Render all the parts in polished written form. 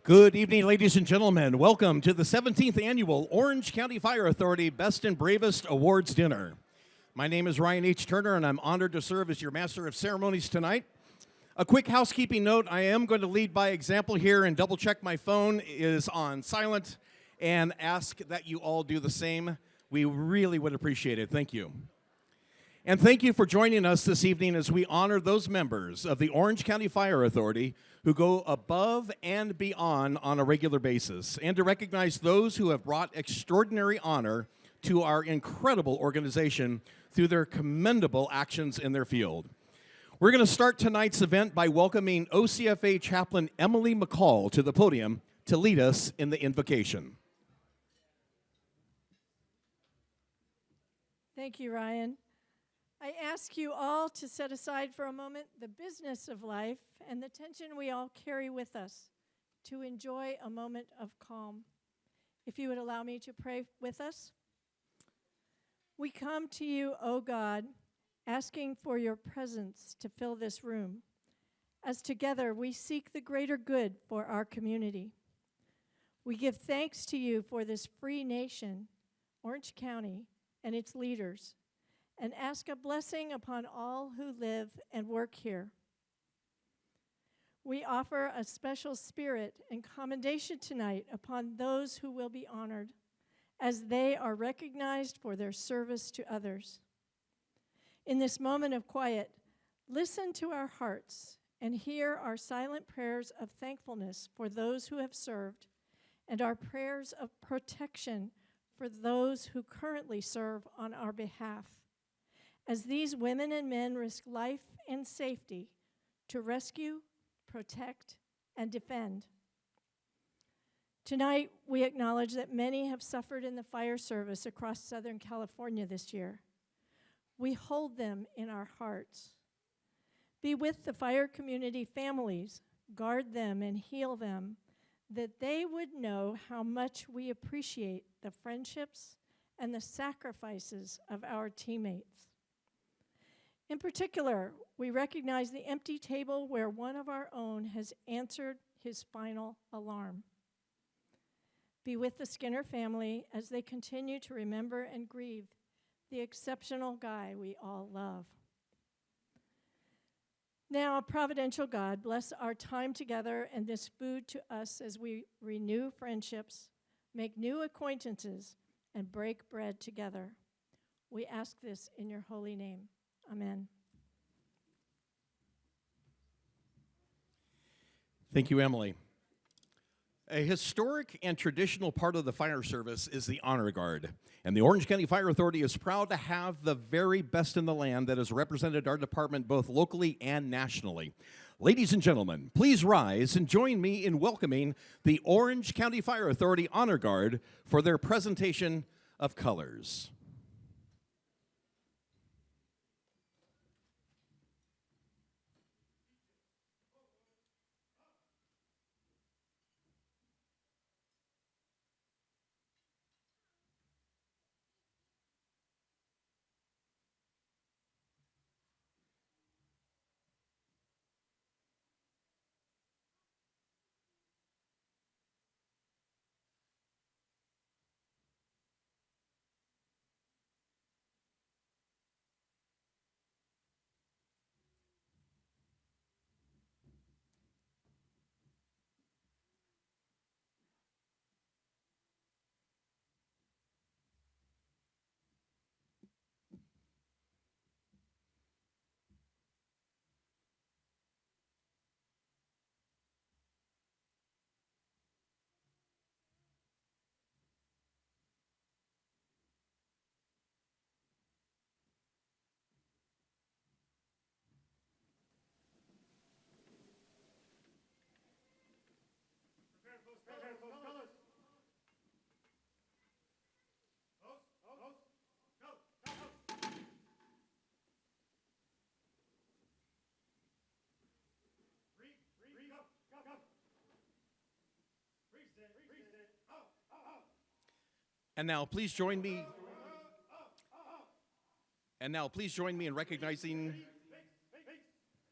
Good evening, ladies and gentlemen. Welcome to the 17th Annual Orange County Fire Authority Best and Bravest Awards Dinner. My name is Ryan H. Turner, and I'm honored to serve as your Master of Ceremonies tonight. A quick housekeeping note, I am going to lead by example here and double-check my phone is on silent and ask that you all do the same. We really would appreciate it. Thank you. And thank you for joining us this evening as we honor those members of the Orange County Fire Authority who go above and beyond on a regular basis, and to recognize those who have brought extraordinary honor to our incredible organization through their commendable actions in their field. We're going to start tonight's event by welcoming OCFA Chaplain Emily McCall to the podium to lead us in the invocation. Thank you, Ryan. I ask you all to set aside for a moment the business of life and the tension we all carry with us to enjoy a moment of calm. If you would allow me to pray with us. We come to you, O God, asking for your presence to fill this room, as together we seek the greater good for our community. We give thanks to you for this free nation, Orange County, and its leaders, and ask a blessing upon all who live and work here. We offer a special spirit and commendation tonight upon those who will be honored, as they are recognized for their service to others. In this moment of quiet, listen to our hearts and hear our silent prayers of thankfulness for those who have served, and our prayers of protection for those who currently serve on our behalf, as these women and men risk life and safety to rescue, protect, and defend. Tonight, we acknowledge that many have suffered in the fire service across Southern California this year. We hold them in our hearts. Be with the fire community families, guard them and heal them, that they would know how much we appreciate the friendships and the sacrifices of our teammates. In particular, we recognize the empty table where one of our own has answered his final alarm. Be with the Skinner family as they continue to remember and grieve the exceptional guy we all love. Now, providential God, bless our time together and this food to us as we renew friendships, make new acquaintances, and break bread together. We ask this in your holy name. Amen. Thank you, Emily. A historic and traditional part of the fire service is the Honor Guard, and the Orange County Fire Authority is proud to have the very best in the land that has represented our department both locally and nationally. Ladies and gentlemen, please rise and join me in welcoming the Orange County Fire Authority Honor Guard for their presentation of colors. And now please join me in recognizing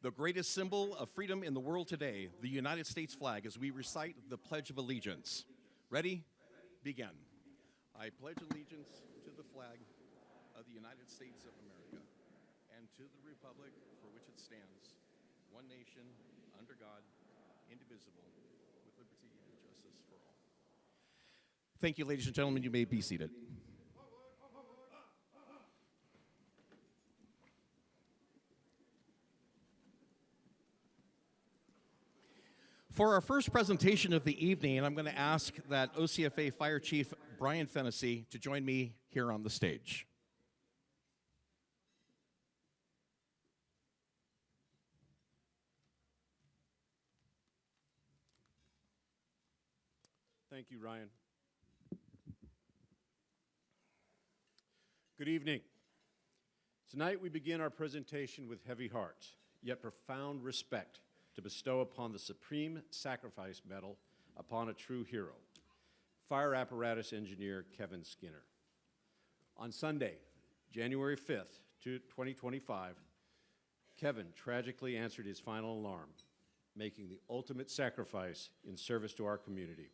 the greatest symbol of freedom in the world today, the United States flag, as we recite the Pledge of Allegiance. Ready? Begin. I pledge allegiance to the flag of the United States of America and to the republic for which it stands, one nation, under God, indivisible, with liberty and justice for all. Thank you, ladies and gentlemen. You may be seated. For our first presentation of the evening, I'm going to ask that OCFA Fire Chief Brian Fennessy to join me here on the stage. Thank you, Ryan. Good evening. Tonight we begin our presentation with heavy hearts, yet profound respect to bestow upon the Supreme Sacrifice Medal upon a true hero, fire apparatus engineer Kevin Skinner. On Sunday, January 5th, 2025, Kevin tragically answered his final alarm, making the ultimate sacrifice in service to our community.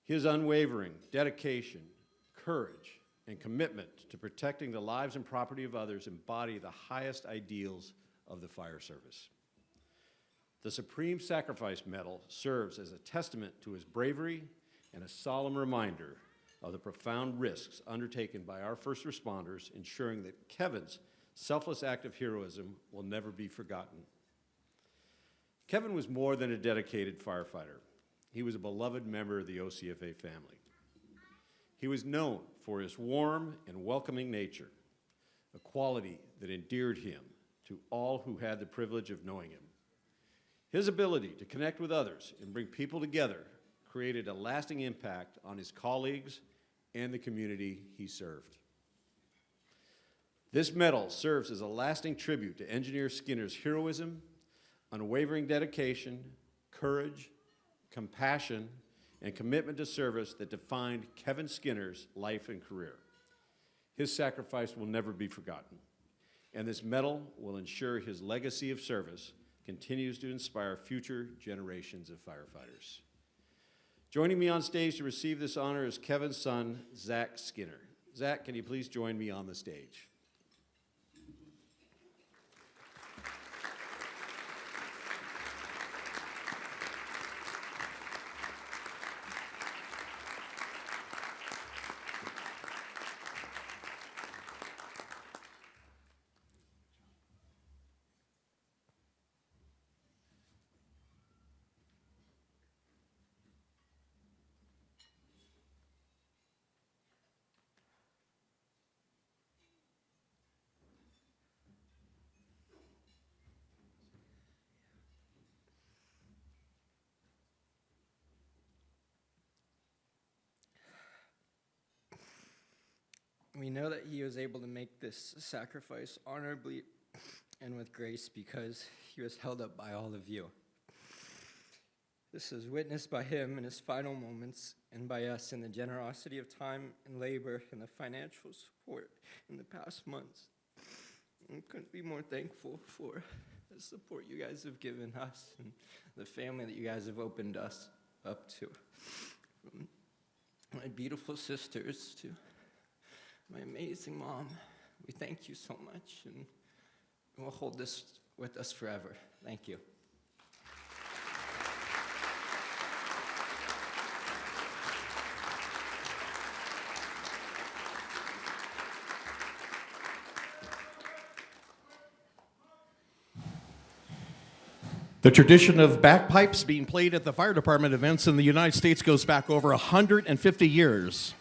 His unwavering dedication, courage, and commitment to protecting the lives and property of others embody the highest ideals of the fire service. The Supreme Sacrifice Medal serves as a testament to his bravery and a solemn reminder of the profound risks undertaken by our first responders, ensuring that Kevin's selfless act of heroism will never be forgotten. Kevin was more than a dedicated firefighter. He was a beloved member of the OCFA family. He was known for his warm and welcoming nature, a quality that endeared him to all who had the privilege of knowing him. His ability to connect with others and bring people together created a lasting impact on his colleagues and the community he served. This medal serves as a lasting tribute to Engineer Skinner's heroism, unwavering dedication, courage, compassion, and commitment to service that defined Kevin Skinner's life and career. His sacrifice will never be forgotten, and this medal will ensure his legacy of service continues to inspire future generations of firefighters. Joining me on stage to receive this honor is Kevin's son, Zach Skinner. Zach, can you please join me on the stage? We know that he was able to make this sacrifice honorably and with grace because he was held up by all of you. This is witnessed by him in his final moments and by us in the generosity of time and labor and the financial support in the past months. We couldn't be more thankful for the support you guys have given us and the family that you guys have opened us up to. From my beautiful sisters to my amazing mom, we thank you so much, and we'll hold this with us forever. Thank you. The tradition of bagpipes being played at the fire department events in the United States goes back over 150 years.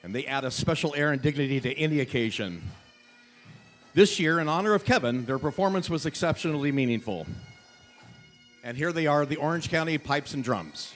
And they add a special air and dignity to any occasion. This year, in honor of Kevin, their performance was exceptionally meaningful. And here they are, the Orange County Pipes and Drums.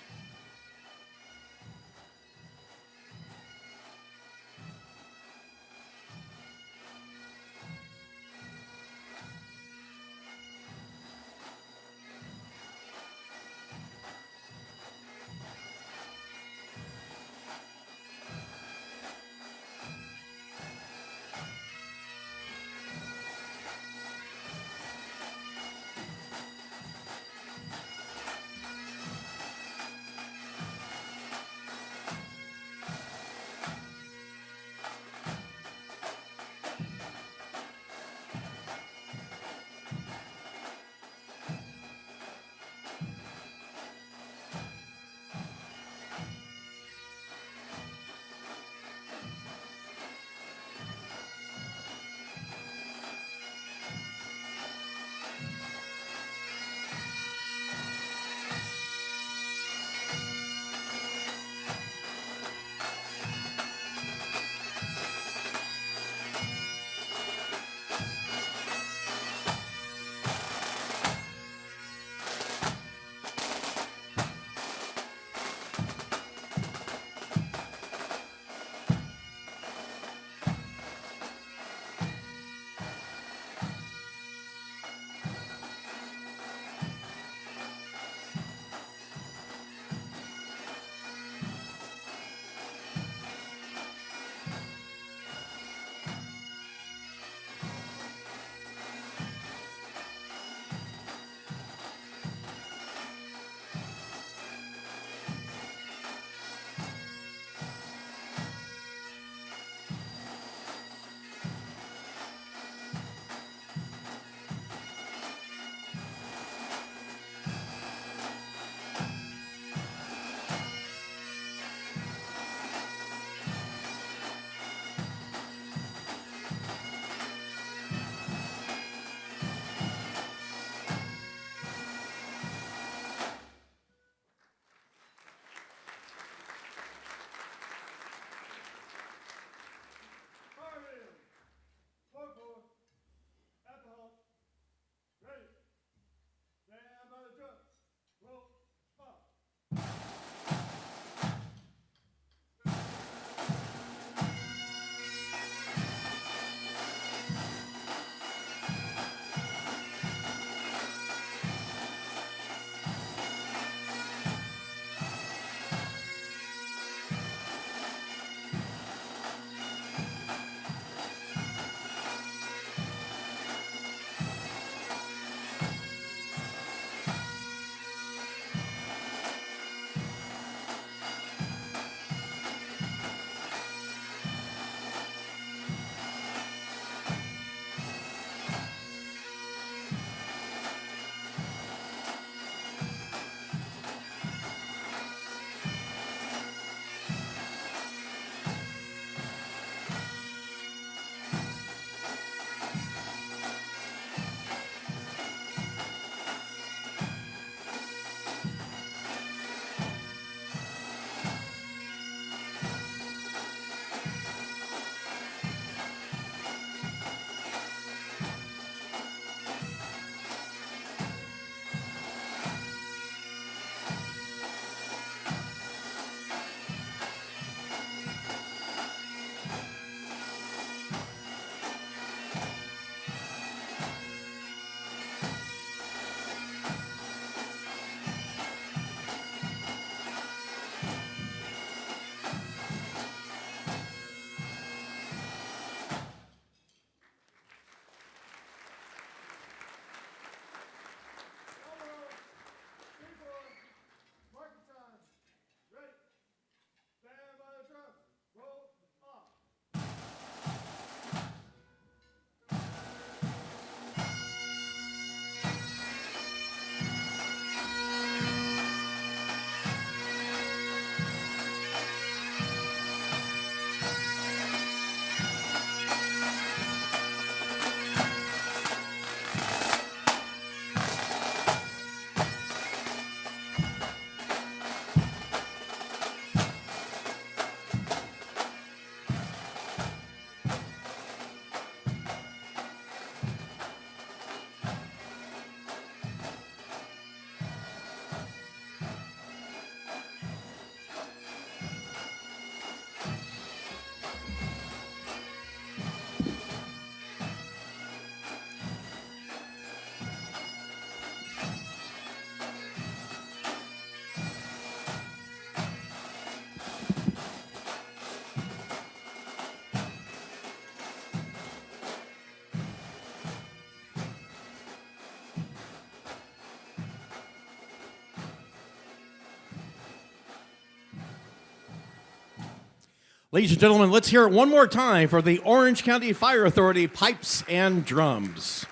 Ladies and gentlemen, let's hear it one more time for the Orange County Fire Authority pipes and drums.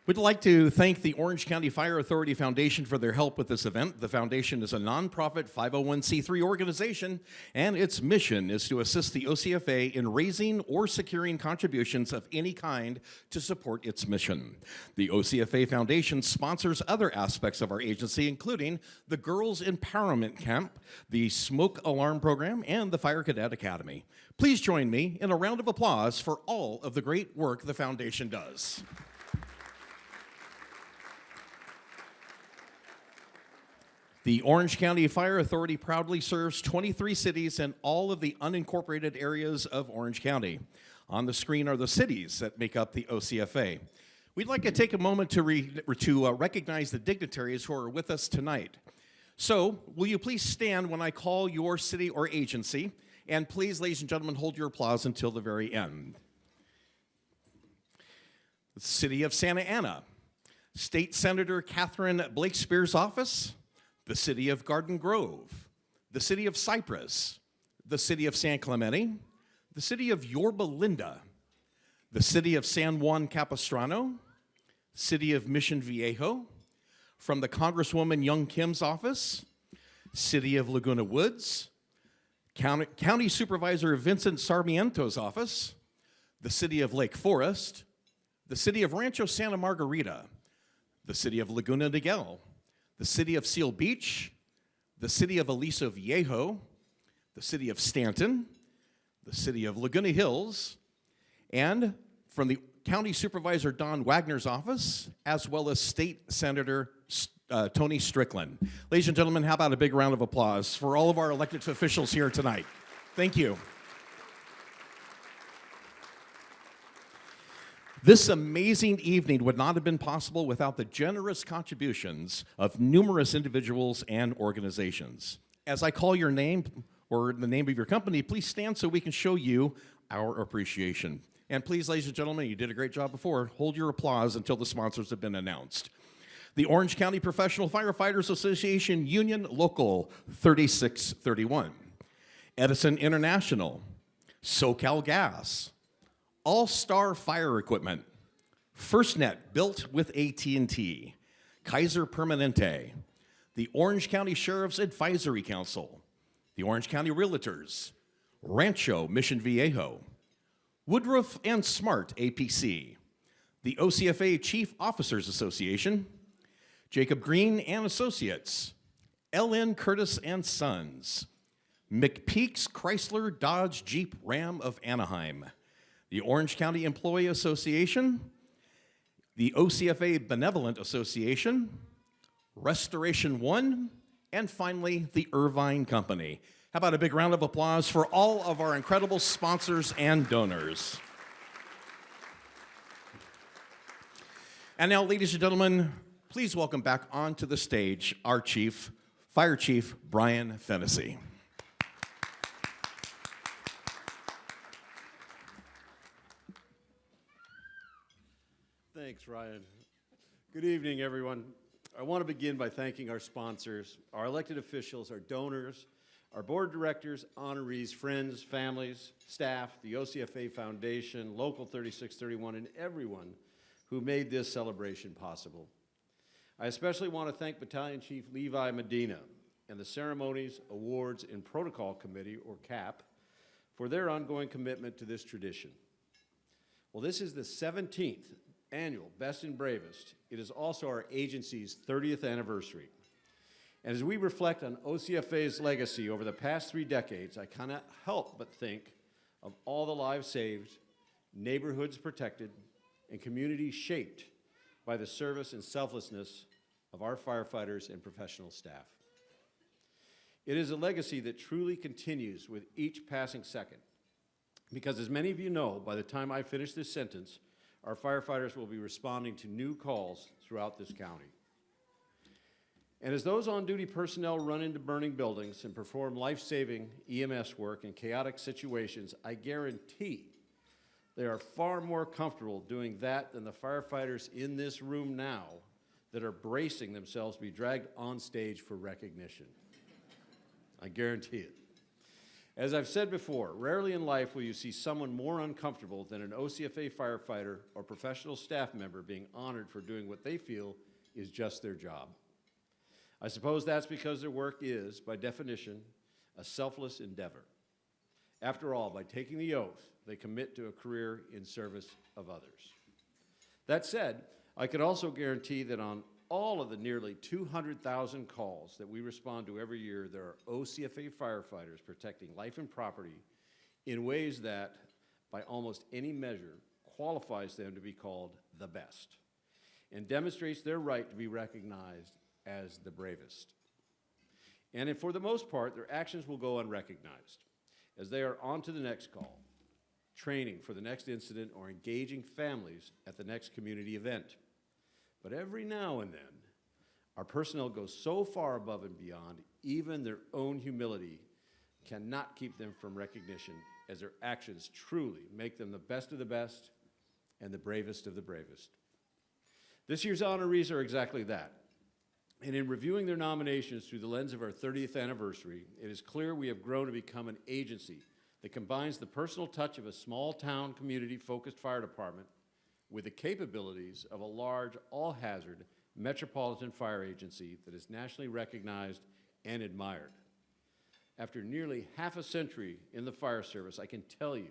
We'd like to thank the Orange County Fire Authority Foundation for their help with this event. The foundation is a nonprofit 501c3 organization, and its mission is to assist the OCFA in raising or securing contributions of any kind to support its mission. The OCFA Foundation sponsors other aspects of our agency, including the Girls Empowerment Camp, the Smoke Alarm Program, and the Fire Cadet Academy. Please join me in a round of applause for all of the great work the foundation does. The Orange County Fire Authority proudly serves 23 cities and all of the unincorporated areas of Orange County. On the screen are the cities that make up the OCFA. We'd like to take a moment to recognize the dignitaries who are with us tonight. So, will you please stand when I call your city or agency? And please, ladies and gentlemen, hold your applause until the very end. The City of Santa Ana, State Senator Catherine Blakespeare's office, the City of Garden Grove, the City of Cypress, the City of San Clemente, the City of Yorba Linda, the City of San Juan Capistrano, City of Mission Viejo, from the Congresswoman Young Kim's office, City of Laguna Woods, County Supervisor Vincent Sarmiento's office, the City of Lake Forest, the City of Rancho Santa Margarita, the City of Laguna Niguel, the City of Seal Beach, the City of Aliso Viejo, the City of Stanton, the City of Laguna Hills, and from the County Supervisor Don Wagner's office, as well as State Senator Tony Strickland. Ladies and gentlemen, how about a big round of applause for all of our elected officials here tonight? Thank you. This amazing evening would not have been possible without the generous contributions of numerous individuals and organizations. As I call your name or the name of your company, please stand so we can show you our appreciation. And please, ladies and gentlemen, you did a great job before. Hold your applause until the sponsors have been announced. The Orange County Professional Firefighters Association Union Local 3631, Edison International, SoCal Gas, All-Star Fire Equipment, FirstNet built with AT&T, Kaiser Permanente, the Orange County Sheriff's Advisory Council, the Orange County Realtors, Rancho Mission Viejo, Woodruff and Smart APC, the OCFA Chief Officers Association, Jacob Green and Associates, LN Curtis and Sons, McPeak's Chrysler Dodge Jeep Ram of Anaheim, the Orange County Employee Association, the OCFA Benevolent Association, Restoration One, and finally, the Irvine Company. How about a big round of applause for all of our incredible sponsors and donors? And now, ladies and gentlemen, please welcome back onto the stage our Fire Chief, Brian Fennessy. Thanks, Ryan. Good evening, everyone. I want to begin by thanking our sponsors, our elected officials, our donors, our board of directors, honorees, friends, families, staff, the OCFA Foundation, Local 3631, and everyone who made this celebration possible. I especially want to thank Battalion Chief Levi Medina and the Ceremonies, Awards, and Protocol Committee, or CAP, for their ongoing commitment to this tradition. Well, this is the 17th annual Best and Bravest. It is also our agency's 30th anniversary. And as we reflect on OCFA's legacy over the past 3 decades, I cannot help but think of all the lives saved, neighborhoods protected, and communities shaped by the service and selflessness of our firefighters and professional staff. It is a legacy that truly continues with each passing second, because as many of you know, by the time I finish this sentence, our firefighters will be responding to new calls throughout this county. And as those on-duty personnel run into burning buildings and perform life-saving EMS work in chaotic situations, I guarantee they are far more comfortable doing that than the firefighters in this room now that are bracing themselves to be dragged on stage for recognition. I guarantee it. As I've said before, rarely in life will you see someone more uncomfortable than an OCFA firefighter or professional staff member being honored for doing what they feel is just their job. I suppose that's because their work is, by definition, a selfless endeavor. After all, by taking the oath, they commit to a career in service of others. That said, I can also guarantee that on all of the nearly 200,000 calls that we respond to every year, there are OCFA firefighters protecting life and property in ways that, by almost any measure, qualifies them to be called the best and demonstrates their right to be recognized as the bravest. And for the most part, their actions will go unrecognized as they are on to the next call, training for the next incident, or engaging families at the next community event. But every now and then, our personnel goes so far above and beyond, even their own humility cannot keep them from recognition, as their actions truly make them the best of the best and the bravest of the bravest. This year's honorees are exactly that. And in reviewing their nominations through the lens of our 30th anniversary, it is clear we have grown to become an agency that combines the personal touch of a small town community-focused fire department with the capabilities of a large, all-hazard metropolitan fire agency that is nationally recognized and admired. After nearly half a century in the fire service, I can tell you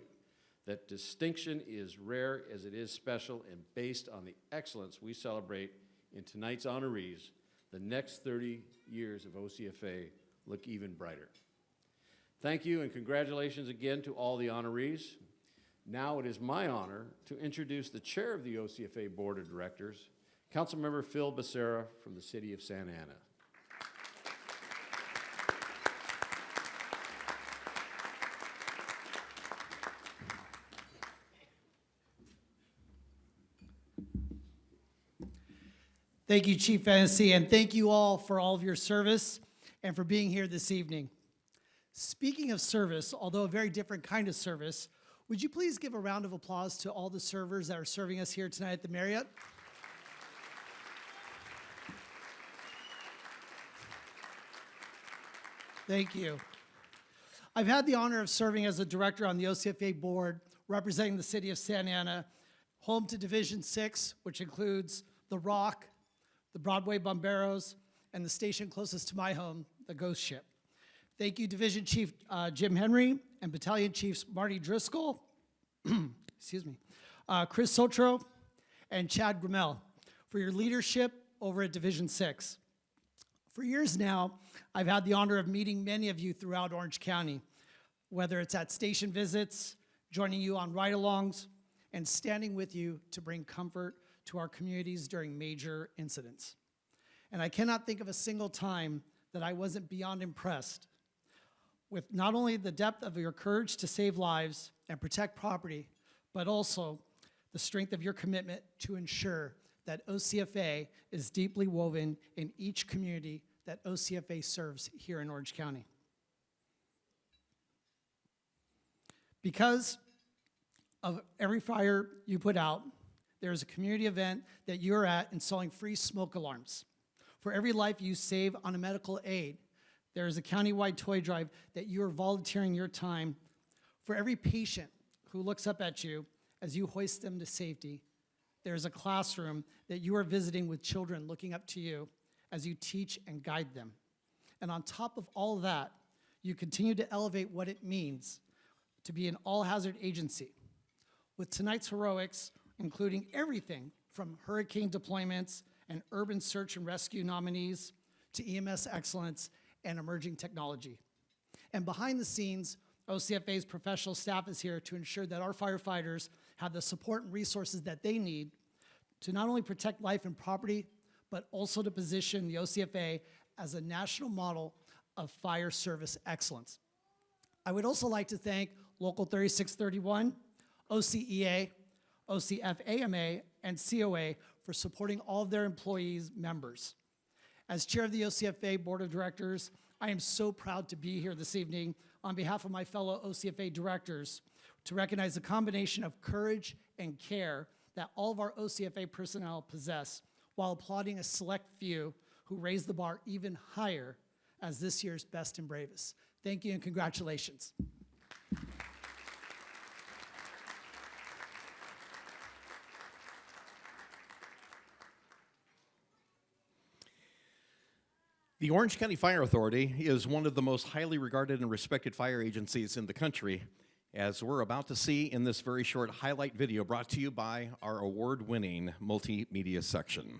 that distinction is rare as it is special, and based on the excellence we celebrate in tonight's honorees, the next 30 years of OCFA look even brighter. Thank you and congratulations again to all the honorees. Now it is my honor to introduce the chair of the OCFA Board of Directors, Councilmember Phil Becerra from the city of Santa Ana. Thank you, Chief Hennessy, and thank you all for all of your service and for being here this evening. Speaking of service, although a very different kind of service, would you please give a round of applause to all the servers that are serving us here tonight at the Marriott? Thank you. I've had the honor of serving as a director on the OCFA board, representing the city of Santa Ana, home to Division 6, which includes the Rock, the Broadway Bomberos, and the station closest to my home, the Ghost Ship. Thank you, Division Chief Jim Henry and Battalion Chiefs Marty Driscoll, excuse me, Chris Sotro, and Chad Grimmel for your leadership over at Division 6. For years now, I've had the honor of meeting many of you throughout Orange County, whether it's at station visits, joining you on ride-alongs, and standing with you to bring comfort to our communities during major incidents. And I cannot think of a single time that I wasn't beyond impressed with not only the depth of your courage to save lives and protect property, but also the strength of your commitment to ensure that OCFA is deeply woven in each community that OCFA serves here in Orange County. Because of every fire you put out, there's a community event that you're at installing free smoke alarms. For every life you save on a medical aid, there is a countywide toy drive that you are volunteering your time. For every patient who looks up at you as you hoist them to safety, there is a classroom that you are visiting with children looking up to you as you teach and guide them. And on top of all of that, you continue to elevate what it means to be an all-hazard agency. With tonight's heroics, including everything from hurricane deployments and urban search and rescue nominees to EMS excellence and emerging technology. And behind the scenes, OCFA's professional staff is here to ensure that our firefighters have the support and resources that they need to not only protect life and property, but also to position the OCFA as a national model of fire service excellence. I would also like to thank Local 3631, OCEA, OCFAMA, and COA for supporting all of their employees' members. As chair of the OCFA Board of Directors, I am so proud to be here this evening on behalf of my fellow OCFA directors to recognize the combination of courage and care that all of our OCFA personnel possess while applauding a select few who raised the bar even higher as this year's Best and Bravest. Thank you and congratulations. The Orange County Fire Authority is one of the most highly regarded and respected fire agencies in the country, as we're about to see in this very short highlight video brought to you by our award-winning multimedia section.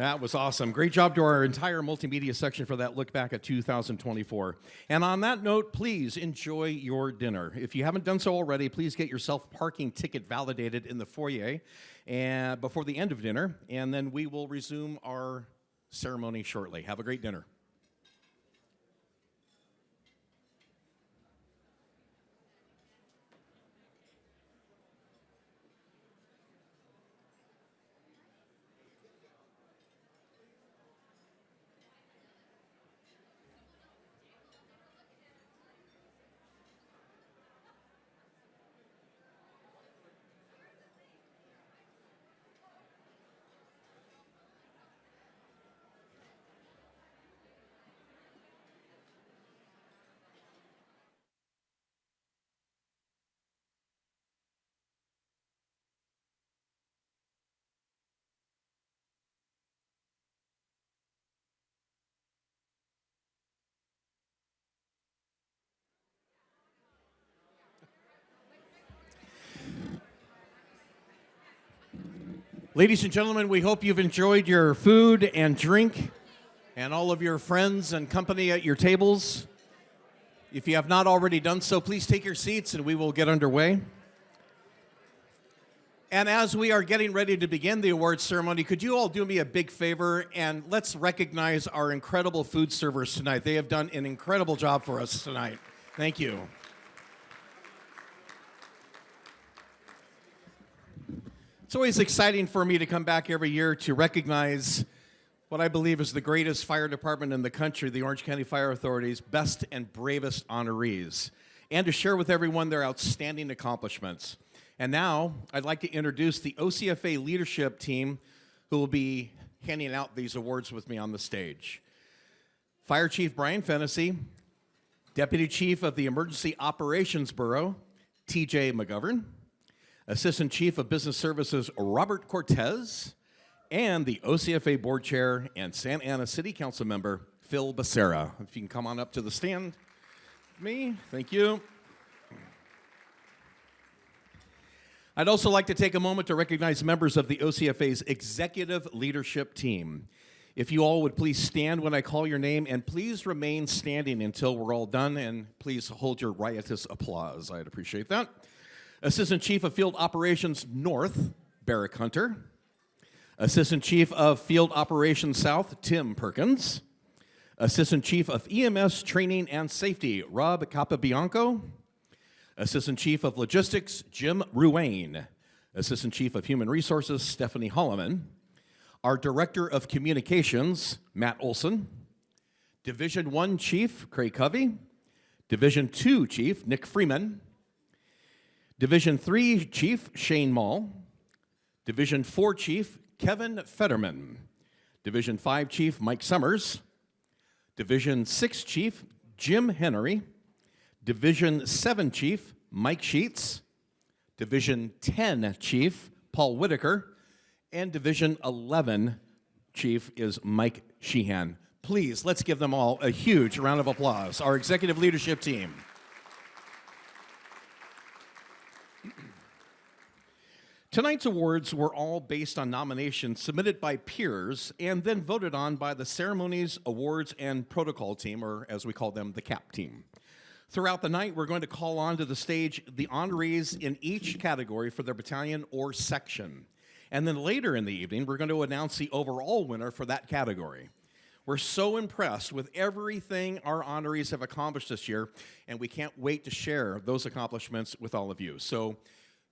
That was awesome. Great job to our entire multimedia section for that look back at 2024. And on that note, please enjoy your dinner. If you haven't done so already, please get your self-parking ticket validated in the foyer and before the end of dinner, and then we will resume our ceremony shortly. Have a great dinner. Ladies and gentlemen, we hope you've enjoyed your food and drink and all of your friends and company at your tables. If you have not already done so, please take your seats and we will get underway. And as we are getting ready to begin the awards ceremony, could you all do me a big favor and let's recognize our incredible food servers tonight. They have done an incredible job for us tonight. Thank you. It's always exciting for me to come back every year to recognize what I believe is the greatest fire department in the country, the Orange County Fire Authority's Best and Bravest honorees, and to share with everyone their outstanding accomplishments. And now, I'd like to introduce the OCFA leadership team who will be handing out these awards with me on the stage. Fire Chief Brian Fennessy, Deputy Chief of the Emergency Operations Bureau, TJ McGovern, Assistant Chief of Business Services, Robert Cortez, and the OCFA Board Chair and Santa Ana City Council Member, Phil Becerra. If you can come on up to the stand with me, thank you. I'd also like to take a moment to recognize members of the OCFA's executive leadership team. If you all would please stand when I call your name, and please remain standing until we're all done, and please hold your riotous applause. I'd appreciate that. Assistant Chief of Field Operations North, Barrick Hunter. Assistant Chief of Field Operations South, Tim Perkins. Assistant Chief of EMS Training and Safety, Rob Capabianco. Assistant Chief of Logistics, Jim Ruane. Assistant Chief of Human Resources, Stephanie Holloman. Our Director of Communications, Matt Olson. Division 1 Chief, Craig Covey. Division 2 Chief, Nick Freeman. Division 3 Chief, Shane Mall. Division 4 Chief, Kevin Fetterman. Division 5 Chief, Mike Summers. Division 6 Chief, Jim Henry. Division 7 Chief, Mike Sheets. Division 10 Chief, Paul Whitaker. And Division 11 Chief is Mike Sheehan. Please, let's give them all a huge round of applause, our executive leadership team. Tonight's awards were all based on nominations submitted by peers and then voted on by the Ceremonies, Awards, and Protocol team, or as we call them, the CAP team. Throughout the night, we're going to call on to the stage the honorees in each category for their battalion or section. And then later in the evening, we're going to announce the overall winner for that category. We're so impressed with everything our honorees have accomplished this year, and we can't wait to share those accomplishments with all of you. So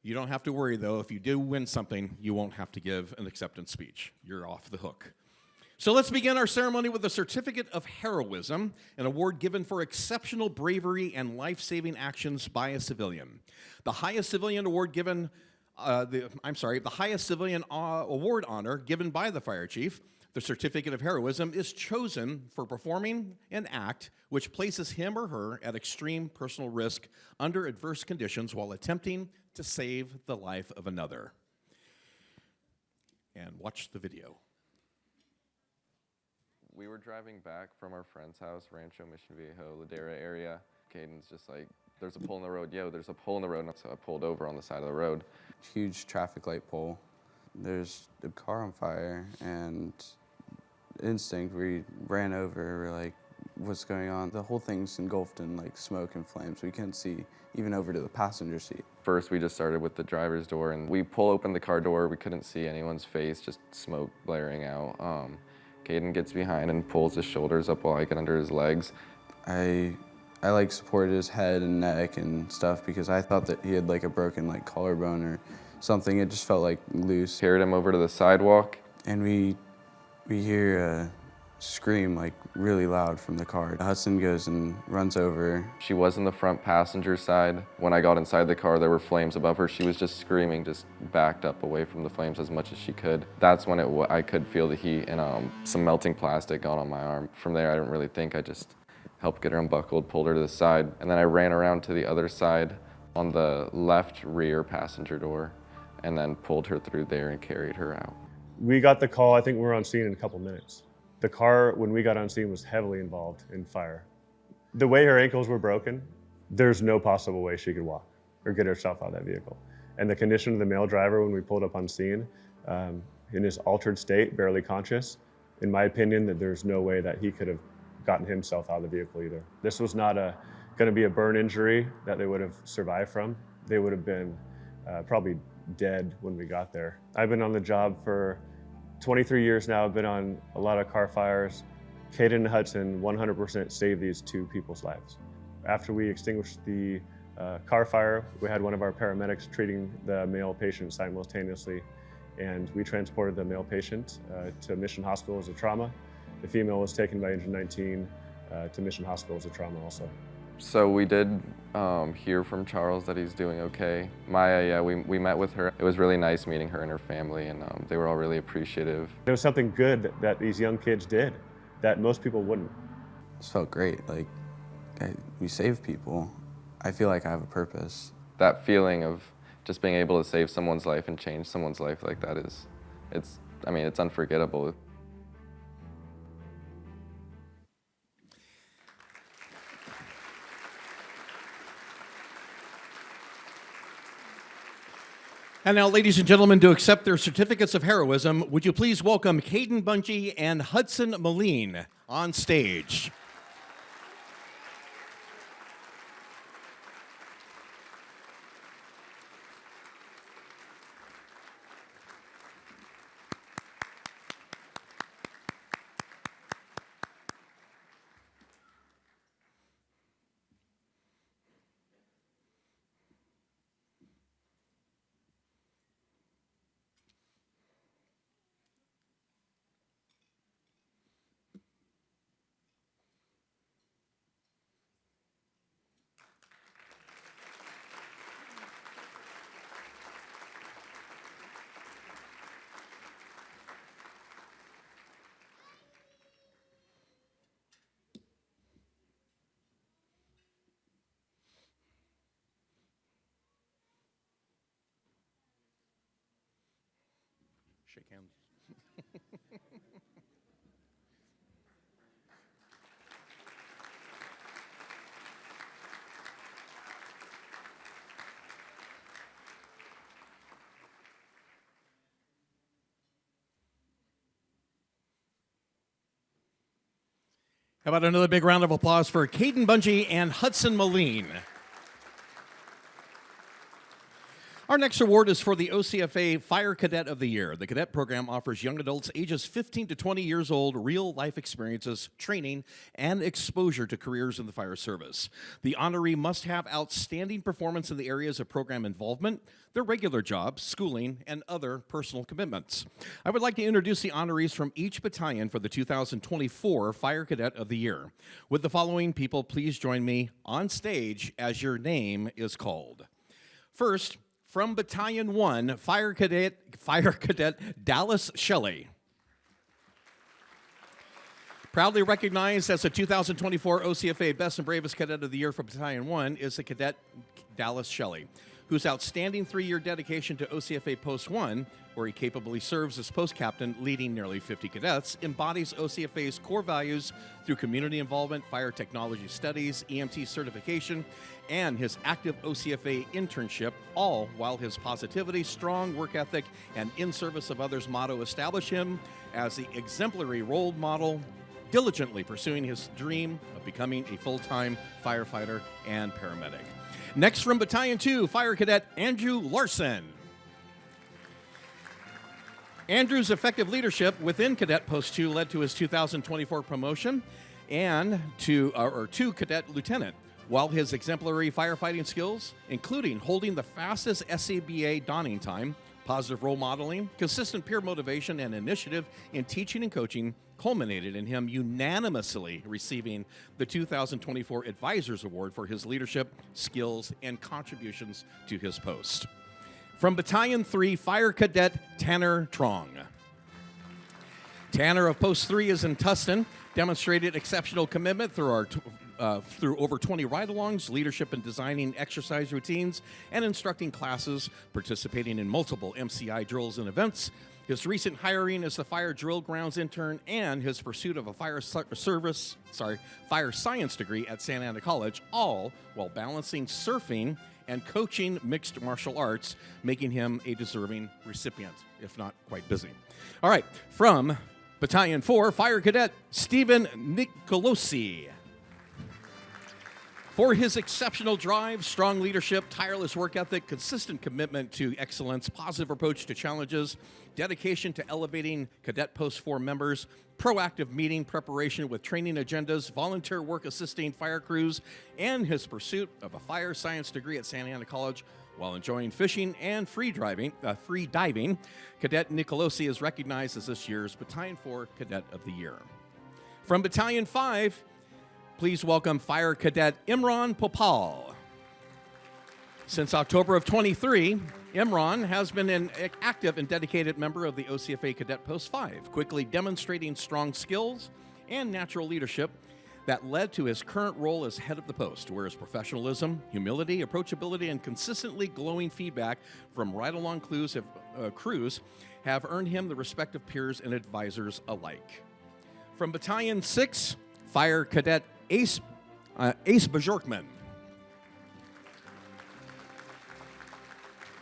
you don't have to worry, though. If you do win something, you won't have to give an acceptance speech. You're off the hook. So let's begin our ceremony with the Certificate of Heroism, an award given for exceptional bravery and life-saving actions by a civilian. The highest civilian award given, the highest civilian award honor given by the fire chief, the Certificate of Heroism, is chosen for performing an act which places him or her at extreme personal risk under adverse conditions while attempting to save the life of another. And watch the video. We were driving back from our friend's house, Rancho Mission Viejo, Ladera area. Caden's just like, there's a pole in the road. Yo, there's a pole in the road. So I pulled over on the side of the road. Huge traffic light pole. There's a car on fire, and instinct, we ran over, we're like, what's going on? The whole thing's engulfed in like smoke and flames. We couldn't see even over to the passenger seat. First, we just started with the driver's door, and we pull open the car door. We couldn't see anyone's face, just smoke blaring out. Caden gets behind and pulls his shoulders up while I get under his legs. I like supported his head and neck and stuff because I thought that he had like a broken like collarbone or something. It just felt like loose. Carried him over to the sidewalk. And we hear a scream like really loud from the car. Hudson goes and runs over. She was in the front passenger side. When I got inside the car, there were flames above her. She was just screaming, just backed up away from the flames as much as she could. That's when I could feel the heat, and some melting plastic got on my arm. From there, I didn't really think. I just helped get her unbuckled, pulled her to the side, and then I ran around to the other side on the left rear passenger door, and then pulled her through there and carried her out. We got the call, I think we were on scene in a couple minutes. The car, when we got on scene, was heavily involved in fire. The way her ankles were broken, there's no possible way she could walk or get herself out of that vehicle. And the condition of the male driver when we pulled up on scene, in his altered state, barely conscious, in my opinion, that there's no way that he could have gotten himself out of the vehicle either. This was not going to be a burn injury that they would have survived from. They would have been probably dead when we got there. I've been on the job for 23 years now. I've been on a lot of car fires. Caden and Hudson 100% saved these two people's lives. After we extinguished the car fire, we had one of our paramedics treating the male patient simultaneously, and we transported the male patient to Mission Hospital as a trauma. The female was taken by Engine 19 to Mission Hospital as a trauma also. So we did hear from Charles that he's doing okay. Maya, we met with her. It was really nice meeting her and her family, and they were all really appreciative. It was something good that these young kids did that most people wouldn't. It felt great. Like, we saved people. I feel like I have a purpose. That feeling of just being able to save someone's life and change someone's life like that it's unforgettable. And now, ladies and gentlemen, to accept their certificates of heroism, would you please welcome Caden Bungie and Hudson Moline on stage. Shake hands. How about another big round of applause for Caden Bungie and Hudson Moline? Our next award is for the OCFA Fire Cadet of the Year. The cadet program offers young adults ages 15 to 20 years old real-life experiences, training, and exposure to careers in the fire service. The honoree must have outstanding performance in the areas of program involvement, their regular jobs, schooling, and other personal commitments. I would like to introduce the honorees from each battalion for the 2024 Fire Cadet of the Year. Would the following people please join me on stage as your name is called? First, from Battalion 1, Fire Cadet Dallas Shelley. Proudly recognized as the 2024 OCFA Best and Bravest Cadet of the Year for Battalion 1 is the Cadet Dallas Shelley, whose outstanding 3-year dedication to OCFA Post 1, where he capably serves as post captain, leading nearly 50 cadets, embodies OCFA's core values through community involvement, fire technology studies, EMT certification, and his active OCFA internship, all while his positivity, strong work ethic, and in service of others motto establish him as the exemplary role model, diligently pursuing his dream of becoming a full-time firefighter and paramedic. Next from Battalion 2, Fire Cadet Andrew Larson. Andrew's effective leadership within Cadet Post 2 led to his 2024 promotion and to Cadet Lieutenant, while his exemplary firefighting skills, including holding the fastest SCBA donning time, positive role modeling, consistent peer motivation, and initiative in teaching and coaching, culminated in him unanimously receiving the 2024 Advisors Award for his leadership, skills, and contributions to his post. From Battalion 3, Fire Cadet Tanner Trong. Tanner of Post 3 is in Tustin, demonstrated exceptional commitment through over 20 ride-alongs, leadership in designing exercise routines, and instructing classes, participating in multiple MCI drills and events. His recent hiring as the fire drill grounds intern and his pursuit of a fire science degree at Santa Ana College, all while balancing surfing and coaching mixed martial arts, making him a deserving recipient, if not quite busy. All right, from Battalion 4, Fire Cadet Stephen Nicolosi. For his exceptional drive, strong leadership, tireless work ethic, consistent commitment to excellence, positive approach to challenges, dedication to elevating Cadet Post 4 members, proactive meeting preparation with training agendas, volunteer work assisting fire crews, and his pursuit of a fire science degree at Santa Ana College while enjoying fishing and free diving, Cadet Nicolosi is recognized as this year's Battalion 4 Cadet of the Year. From Battalion 5, please welcome Fire Cadet Imran Popal. Since October of 23, Imran has been an active and dedicated member of the OCFA Cadet Post 5, quickly demonstrating strong skills and natural leadership that led to his current role as head of the post, where his professionalism, humility, approachability, and consistently glowing feedback from ride-along crews have earned him the respect of peers and advisors alike. From Battalion 6, Fire Cadet Ace Bajorkman.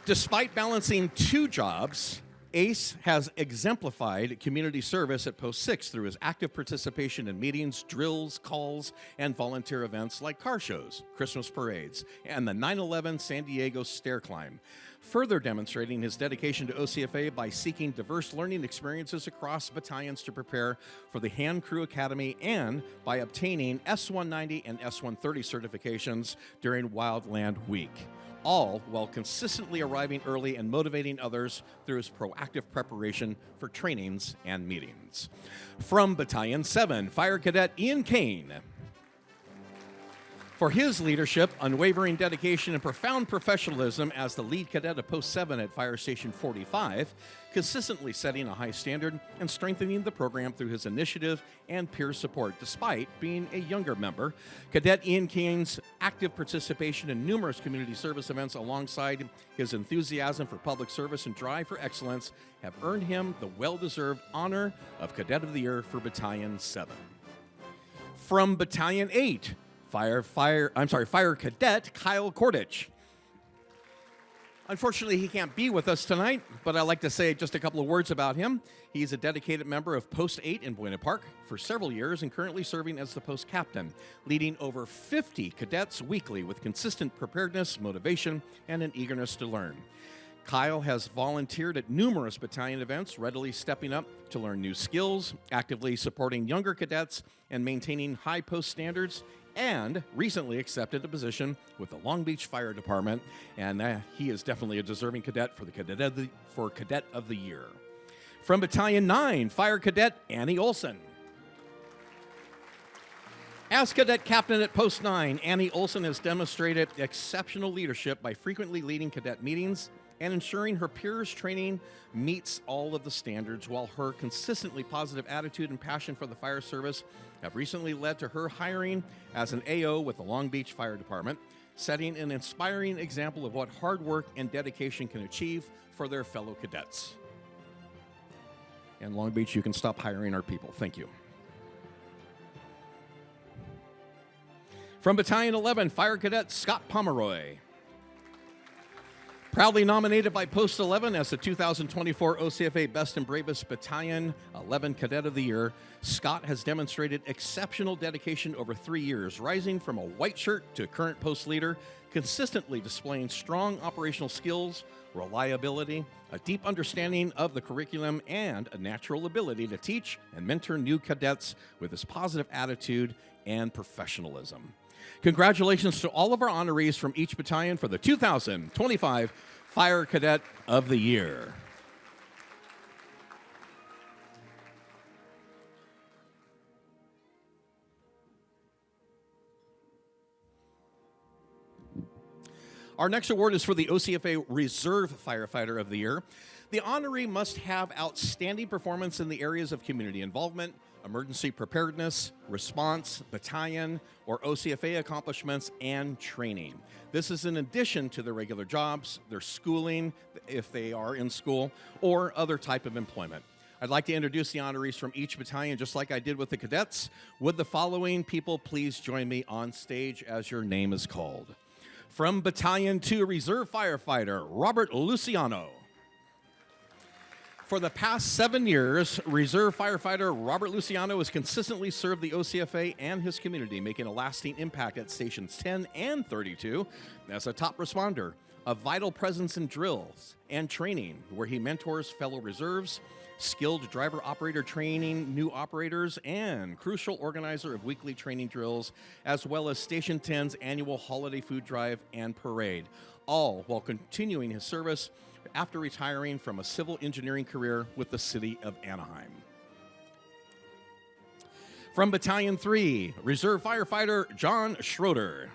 Despite balancing 2 jobs, Ace has exemplified community service at Post 6 through his active participation in meetings, drills, calls, and volunteer events like car shows, Christmas parades, and the 9/11 San Diego stair climb, further demonstrating his dedication to OCFA by seeking diverse learning experiences across battalions to prepare for the Hand Crew Academy and by obtaining S-190 and S-130 certifications during Wildland Week, all while consistently arriving early and motivating others through his proactive preparation for trainings and meetings. From Battalion 7, Fire Cadet Ian Kane. For his leadership, unwavering dedication, and profound professionalism as the lead cadet of Post 7 at Fire Station 45, consistently setting a high standard and strengthening the program through his initiative and peer support, despite being a younger member. Cadet Ian Kane's active participation in numerous community service events alongside his enthusiasm for public service and drive for excellence have earned him the well-deserved honor of Cadet of the Year for Battalion 7. From Battalion 8, Fire Cadet Kyle Kordich. Unfortunately, he can't be with us tonight, but I'd like to say just a couple of words about him. He's a dedicated member of Post 8 in Buena Park for several years and currently serving as the post captain, leading over 50 cadets weekly with consistent preparedness, motivation, and an eagerness to learn. Kyle has volunteered at numerous battalion events, readily stepping up to learn new skills, actively supporting younger cadets, and maintaining high post standards, and recently accepted a position with the Long Beach Fire Department, and he is definitely a deserving cadet for the Cadet of the Year. From Battalion 9, Fire Cadet Annie Olson. As Cadet Captain at Post 9, Annie Olson has demonstrated exceptional leadership by frequently leading cadet meetings and ensuring her peers' training meets all of the standards, while her consistently positive attitude and passion for the fire service have recently led to her hiring as an AO with the Long Beach Fire Department, setting an inspiring example of what hard work and dedication can achieve for their fellow cadets. And Long Beach, you can stop hiring our people. Thank you. From Battalion 11, Fire Cadet Scott Pomeroy. Proudly nominated by Post 11 as the 2024 OCFA Best and Bravest Battalion 11 Cadet of the Year, Scott has demonstrated exceptional dedication over 3 years, rising from a white shirt to current post leader, consistently displaying strong operational skills, reliability, a deep understanding of the curriculum, and a natural ability to teach and mentor new cadets with his positive attitude and professionalism. Congratulations to all of our honorees from each battalion for the 2025 Fire Cadet of the Year. Our next award is for the OCFA Reserve Firefighter of the Year. The honoree must have outstanding performance in the areas of community involvement, emergency preparedness, response, battalion, or OCFA accomplishments and training. This is in addition to their regular jobs, their schooling, if they are in school, or other type of employment. I'd like to introduce the honorees from each battalion, just like I did with the cadets. Would the following people please join me on stage as your name is called? From Battalion 2, Reserve Firefighter Robert Luciano. For the past 7 years, Reserve Firefighter Robert Luciano has consistently served the OCFA and his community, making a lasting impact at Stations 10 and 32 as a top responder, a vital presence in drills and training, where he mentors fellow reserves, skilled driver-operator training new operators, and crucial organizer of weekly training drills, as well as Station 10's annual holiday food drive and parade, all while continuing his service after retiring from a civil engineering career with the city of Anaheim. From Battalion 3, Reserve Firefighter John Schroeder.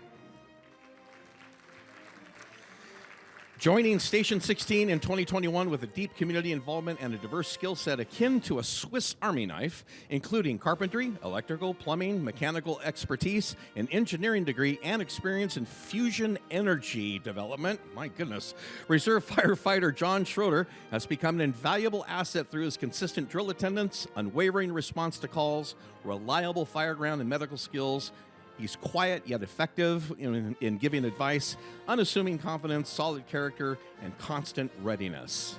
Joining Station 16 in 2021 with a deep community involvement and a diverse skill set akin to a Swiss Army knife, including carpentry, electrical, plumbing, mechanical expertise, an engineering degree, and experience in fusion energy development. My goodness. Reserve Firefighter John Schroeder has become an invaluable asset through his consistent drill attendance, unwavering response to calls, reliable fireground and medical skills. He's quiet yet effective in giving advice, unassuming confidence, solid character, and constant readiness.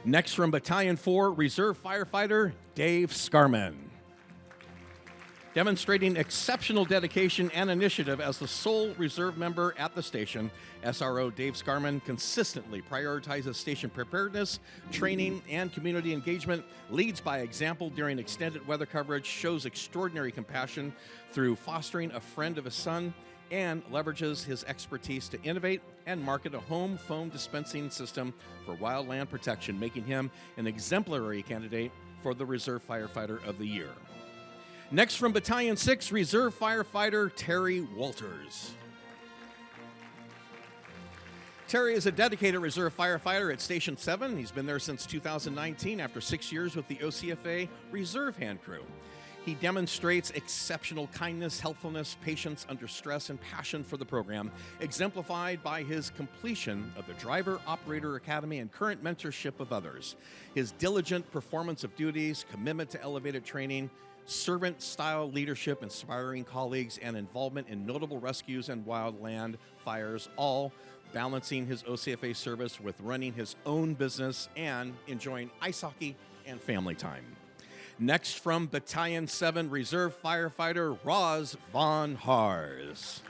Next, from Battalion 4, Reserve Firefighter Dave Scarman. Demonstrating exceptional dedication and initiative as the sole reserve member at the station, SRO Dave Scarman consistently prioritizes station preparedness, training, and community engagement, leads by example during extended weather coverage, shows extraordinary compassion through fostering a friend of his son, and leverages his expertise to innovate and market a home foam dispensing system for wildland protection, making him an exemplary candidate for the Reserve Firefighter of the Year. Next, from Battalion 6, Reserve Firefighter Terry Walters. Terry is a dedicated reserve firefighter at Station 7. He's been there since 2019 after 6 years with the OCFA Reserve Hand Crew. He demonstrates exceptional kindness, helpfulness, patience under stress, and passion for the program, exemplified by his completion of the Driver Operator Academy and current mentorship of others. His diligent performance of duties, commitment to elevated training, servant-style leadership, inspiring colleagues, and involvement in notable rescues and wildland fires, all balancing his OCFA service with running his own business and enjoying ice hockey and family time. Next, from Battalion 7, Reserve Firefighter Roz Von Hars.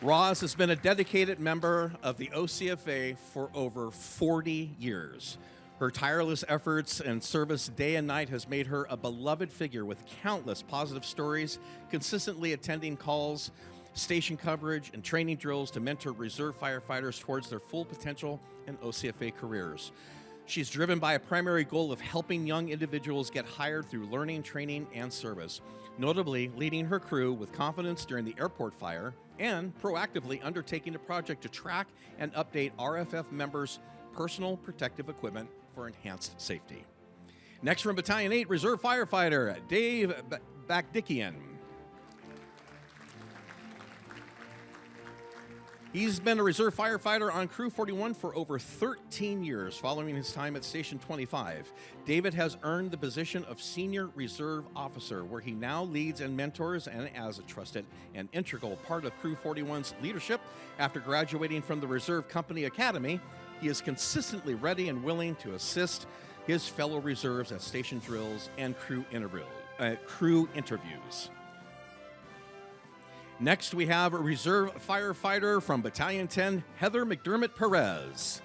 Roz has been a dedicated member of the OCFA for over 40 years. Her tireless efforts and service day and night has made her a beloved figure with countless positive stories, consistently attending calls, station coverage, and training drills to mentor reserve firefighters towards their full potential in OCFA careers. She's driven by a primary goal of helping young individuals get hired through learning, training, and service, notably leading her crew with confidence during the airport fire and proactively undertaking a project to track and update RFF members' personal protective equipment for enhanced safety. Next, from Battalion 8, Reserve Firefighter Dave Bakdikian. He's been a reserve firefighter on Crew 41 for over 13 years following his time at Station 25. David has earned the position of Senior Reserve Officer, where he now leads and mentors, and as a trusted and integral part of Crew 41's leadership after graduating from the Reserve Company Academy, he is consistently ready and willing to assist his fellow reserves at station drills and crew interviews. Next, we have a reserve firefighter from Battalion 10, Heather McDermott Perez.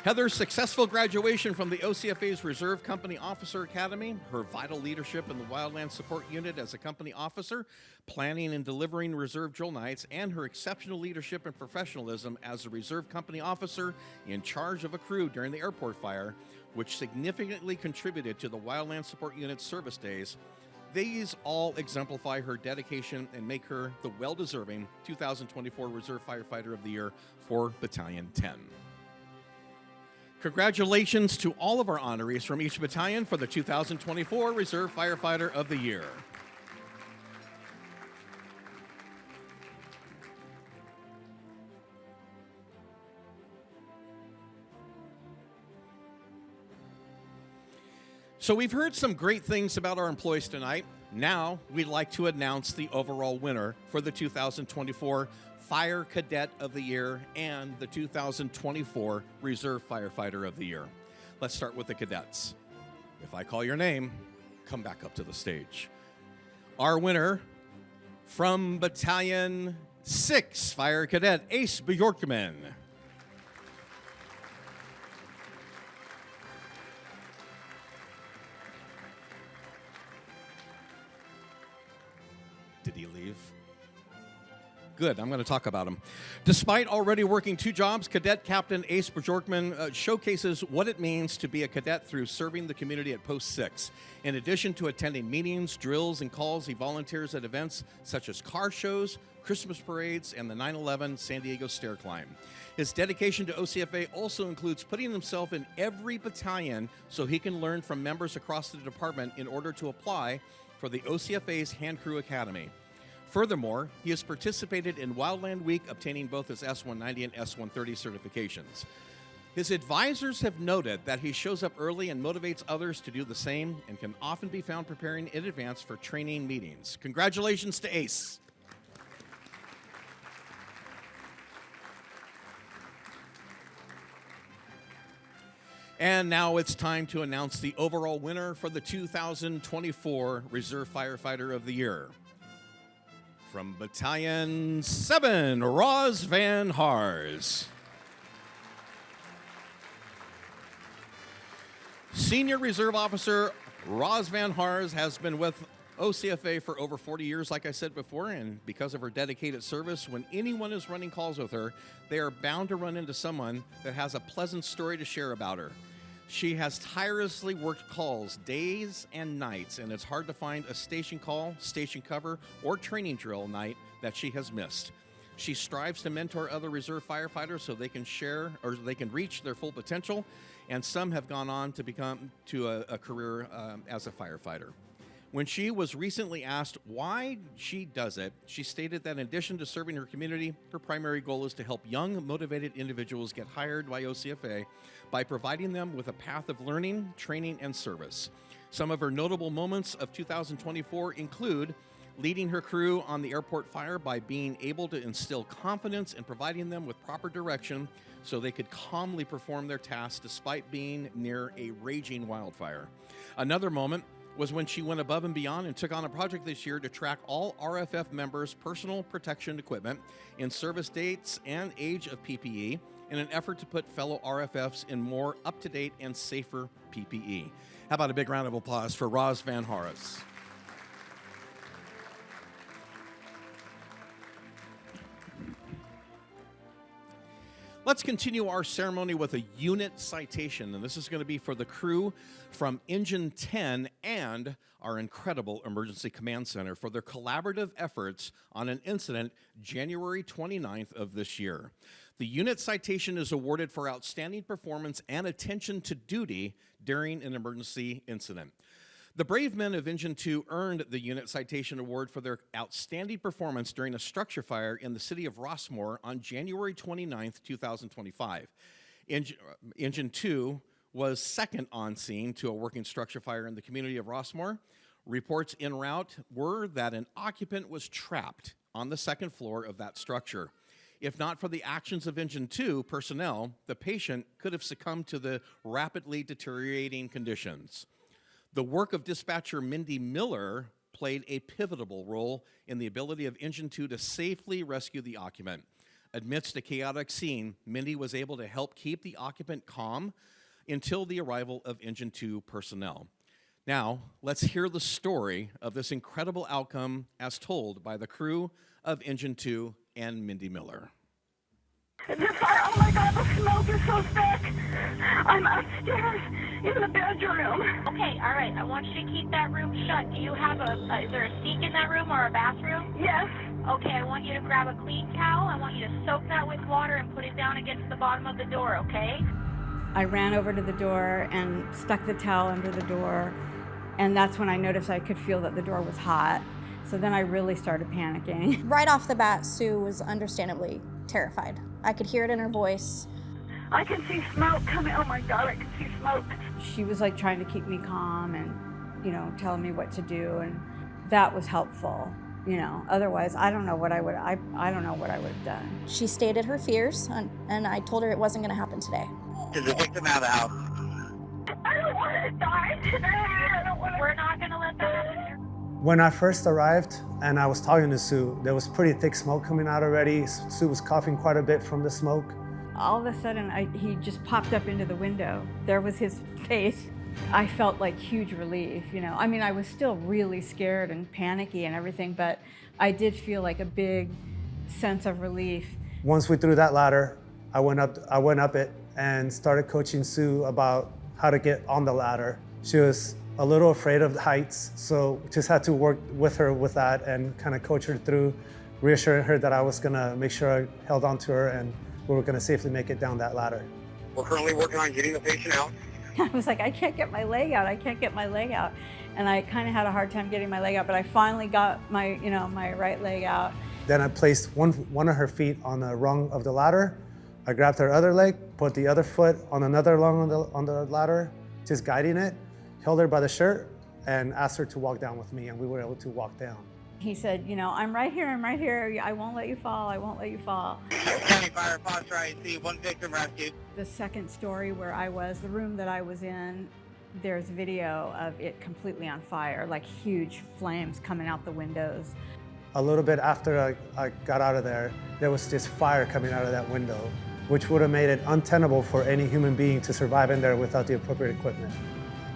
Heather's successful graduation from the OCFA's Reserve Company Officer Academy, her vital leadership in the Wildland Support Unit as a company officer, planning and delivering reserve drill nights, and her exceptional leadership and professionalism as a Reserve Company officer in charge of a crew during the airport fire, which significantly contributed to the Wildland Support Unit's service days. These all exemplify her dedication and make her the well-deserving 2024 Reserve Firefighter of the Year for Battalion 10. Congratulations to all of our honorees from each battalion for the 2024 Reserve Firefighter of the Year. So we've heard some great things about our employees tonight. Now we'd like to announce the overall winner for the 2024 Fire Cadet of the Year and the 2024 Reserve Firefighter of the Year. Let's start with the cadets. If I call your name, come back up to the stage. Our winner from Battalion 6, Fire Cadet Ace Bjorkman. Did he leave? Good, I'm going to talk about him. Despite already working 2 jobs, Cadet Captain Ace Bjorkman showcases what it means to be a cadet through serving the community at Post 6. In addition to attending meetings, drills, and calls, he volunteers at events such as car shows, Christmas parades, and the 9/11 San Diego Stair Climb. His dedication to OCFA also includes putting himself in every battalion so he can learn from members across the department in order to apply for the OCFA's Hand Crew Academy. Furthermore, he has participated in Wildland Week, obtaining both his S-190 and S-130 certifications. His advisors have noted that he shows up early and motivates others to do the same, and can often be found preparing in advance for training meetings. Congratulations to Ace. And now it's time to announce the overall winner for the 2024 Reserve Firefighter of the Year. From Battalion 7, Roz Van Hars. Senior Reserve Officer Roz Van Hars has been with OCFA for over 40 years, like I said before, and because of her dedicated service, when anyone is running calls with her, they are bound to run into someone that has a pleasant story to share about her. She has tirelessly worked calls days and nights, and it's hard to find a station call, station cover, or training drill night that she has missed. She strives to mentor other reserve firefighters so they can share or they can reach their full potential, and some have gone on to become a career as a firefighter. When she was recently asked why she does it, she stated that in addition to serving her community, her primary goal is to help young, motivated individuals get hired by OCFA by providing them with a path of learning, training, and service. Some of her notable moments of 2024 include leading her crew on the airport fire by being able to instill confidence and providing them with proper direction so they could calmly perform their tasks despite being near a raging wildfire. Another moment was when she went above and beyond and took on a project this year to track all RFF members' personal protection equipment in service dates and age of PPE in an effort to put fellow RFFs in more up-to-date and safer PPE. How about a big round of applause for Roz Van Horace? Let's continue our ceremony with a unit citation, and this is going to be for the crew from Engine 10 and our incredible Emergency Command Center for their collaborative efforts on an incident January 29th of this year. The unit citation is awarded for outstanding performance and attention to duty during an emergency incident. The brave men of Engine 2 earned the Unit Citation Award for their outstanding performance during a structure fire in the city of Rossmore on January 29th, 2025. Engine 2 was second on scene to a working structure fire in the community of Rossmore. Reports en route were that an occupant was trapped on the second floor of that structure. If not for the actions of Engine 2 personnel, the patient could have succumbed to the rapidly deteriorating conditions. The work of dispatcher Mindy Miller played a pivotal role in the ability of Engine 2 to safely rescue the occupant. Amidst a chaotic scene, Mindy was able to help keep the occupant calm until the arrival of Engine 2 personnel. Now, let's hear the story of this incredible outcome as told by the crew of Engine 2 and Mindy Miller. The fire, oh my God, the smoke is so thick. I'm upstairs in the bedroom. Okay, all right, I want you to keep that room shut. Do you have is there a sink in that room or a bathroom? Yes. Okay, I want you to grab a clean towel. I want you to soak that with water and put it down against the bottom of the door, okay? I ran over to the door and stuck the towel under the door, and that's when I noticed I could feel that the door was hot. So then I really started panicking. Right off the bat, Sue was understandably terrified. I could hear it in her voice. I can see smoke coming. Oh my God, I can see smoke. She was like trying to keep me calm and, telling me what to do, and that was helpful. Otherwise, I don't know what I would have done. She stated her fears, and I told her it wasn't going to happen today. Is the victim out of the house? I don't want to die today. We're not going to let that happen here. When I first arrived and I was talking to Sue, there was pretty thick smoke coming out already. Sue was coughing quite a bit from the smoke. All of a sudden, he just popped up into the window. There was his face. I felt like huge relief, I was still really scared and panicky and everything, but I did feel like a big sense of relief. Once we threw that ladder, I went up it and started coaching Sue about how to get on the ladder. She was a little afraid of the heights, so just had to work with her with that and kind of coach her through, reassuring her that I was gonna make sure I held on to her and we were gonna safely make it down that ladder. We're currently working on getting the patient out. I was like, I can't get my leg out, And I kind of had a hard time getting my leg out, but I finally got my, my right leg out. Then I placed one of her feet on the rung of the ladder. I grabbed her other leg, put the other foot on another rung on the ladder, just guiding it, held her by the shirt, and asked her to walk down with me, and we were able to walk down. He said, I'm right here, I won't let you fall, County Fire, Foster IC, one victim rescued. The second story where I was, the room that I was in, there's video of it completely on fire, like huge flames coming out the windows. A little bit after I got out of there was this fire coming out of that window, which would have made it untenable for any human being to survive in there without the appropriate equipment.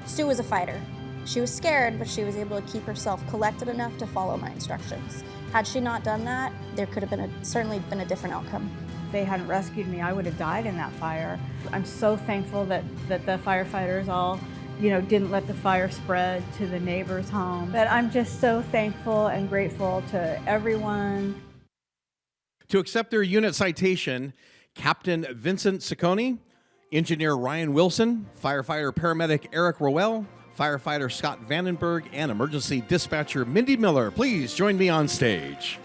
Sue was a fighter. She was scared, but she was able to keep herself collected enough to follow my instructions. Had she not done that, there could have certainly been a different outcome. If they hadn't rescued me, I would have died in that fire. I'm so thankful that the firefighters all, didn't let the fire spread to the neighbor's home. But I'm just so thankful and grateful to everyone. To accept their unit citation, Captain Vincent Ciccone, Engineer Ryan Wilson, firefighter paramedic Eric Rowell, firefighter Scott Vandenberg, and emergency dispatcher Mindy Miller. Please join me on stage.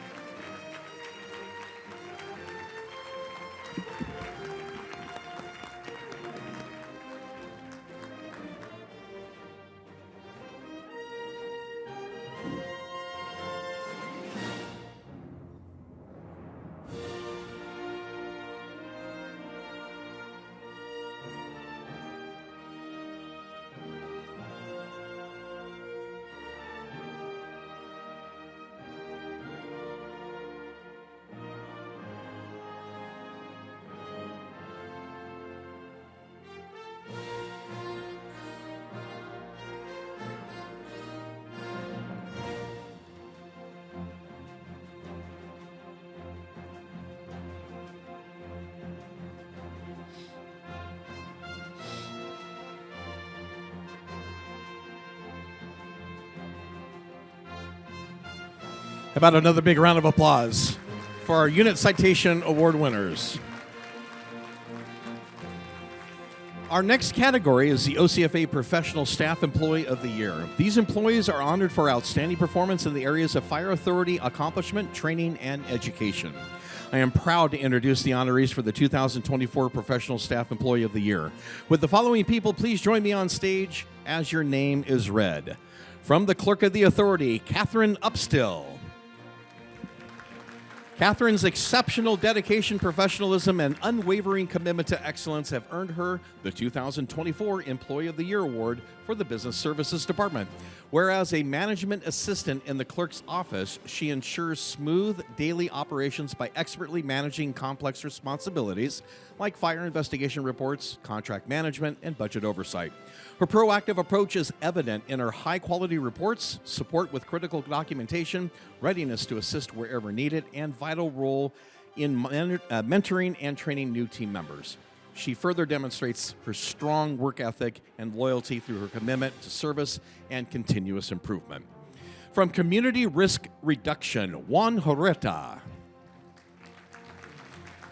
How about another big round of applause for our Unit Citation Award winners? Our next category is the OCFA Professional Staff Employee of the Year. These employees are honored for outstanding performance in the areas of fire authority accomplishment, training, and education. I am proud to introduce the honorees for the 2024 Professional Staff Employee of the Year. With the following people, please join me on stage as your name is read. From the Clerk of the Authority, Catherine Upstill. Catherine's exceptional dedication, professionalism, and unwavering commitment to excellence have earned her the 2024 Employee of the Year Award for the Business Services Department. Whereas a management assistant in the clerk's office, she ensures smooth daily operations by expertly managing complex responsibilities like fire investigation reports, contract management, and budget oversight. Her proactive approach is evident in her high-quality reports, support with critical documentation, readiness to assist wherever needed, and vital role in mentoring and training new team members. She further demonstrates her strong work ethic and loyalty through her commitment to service and continuous improvement. From Community Risk Reduction, Juan Horeta.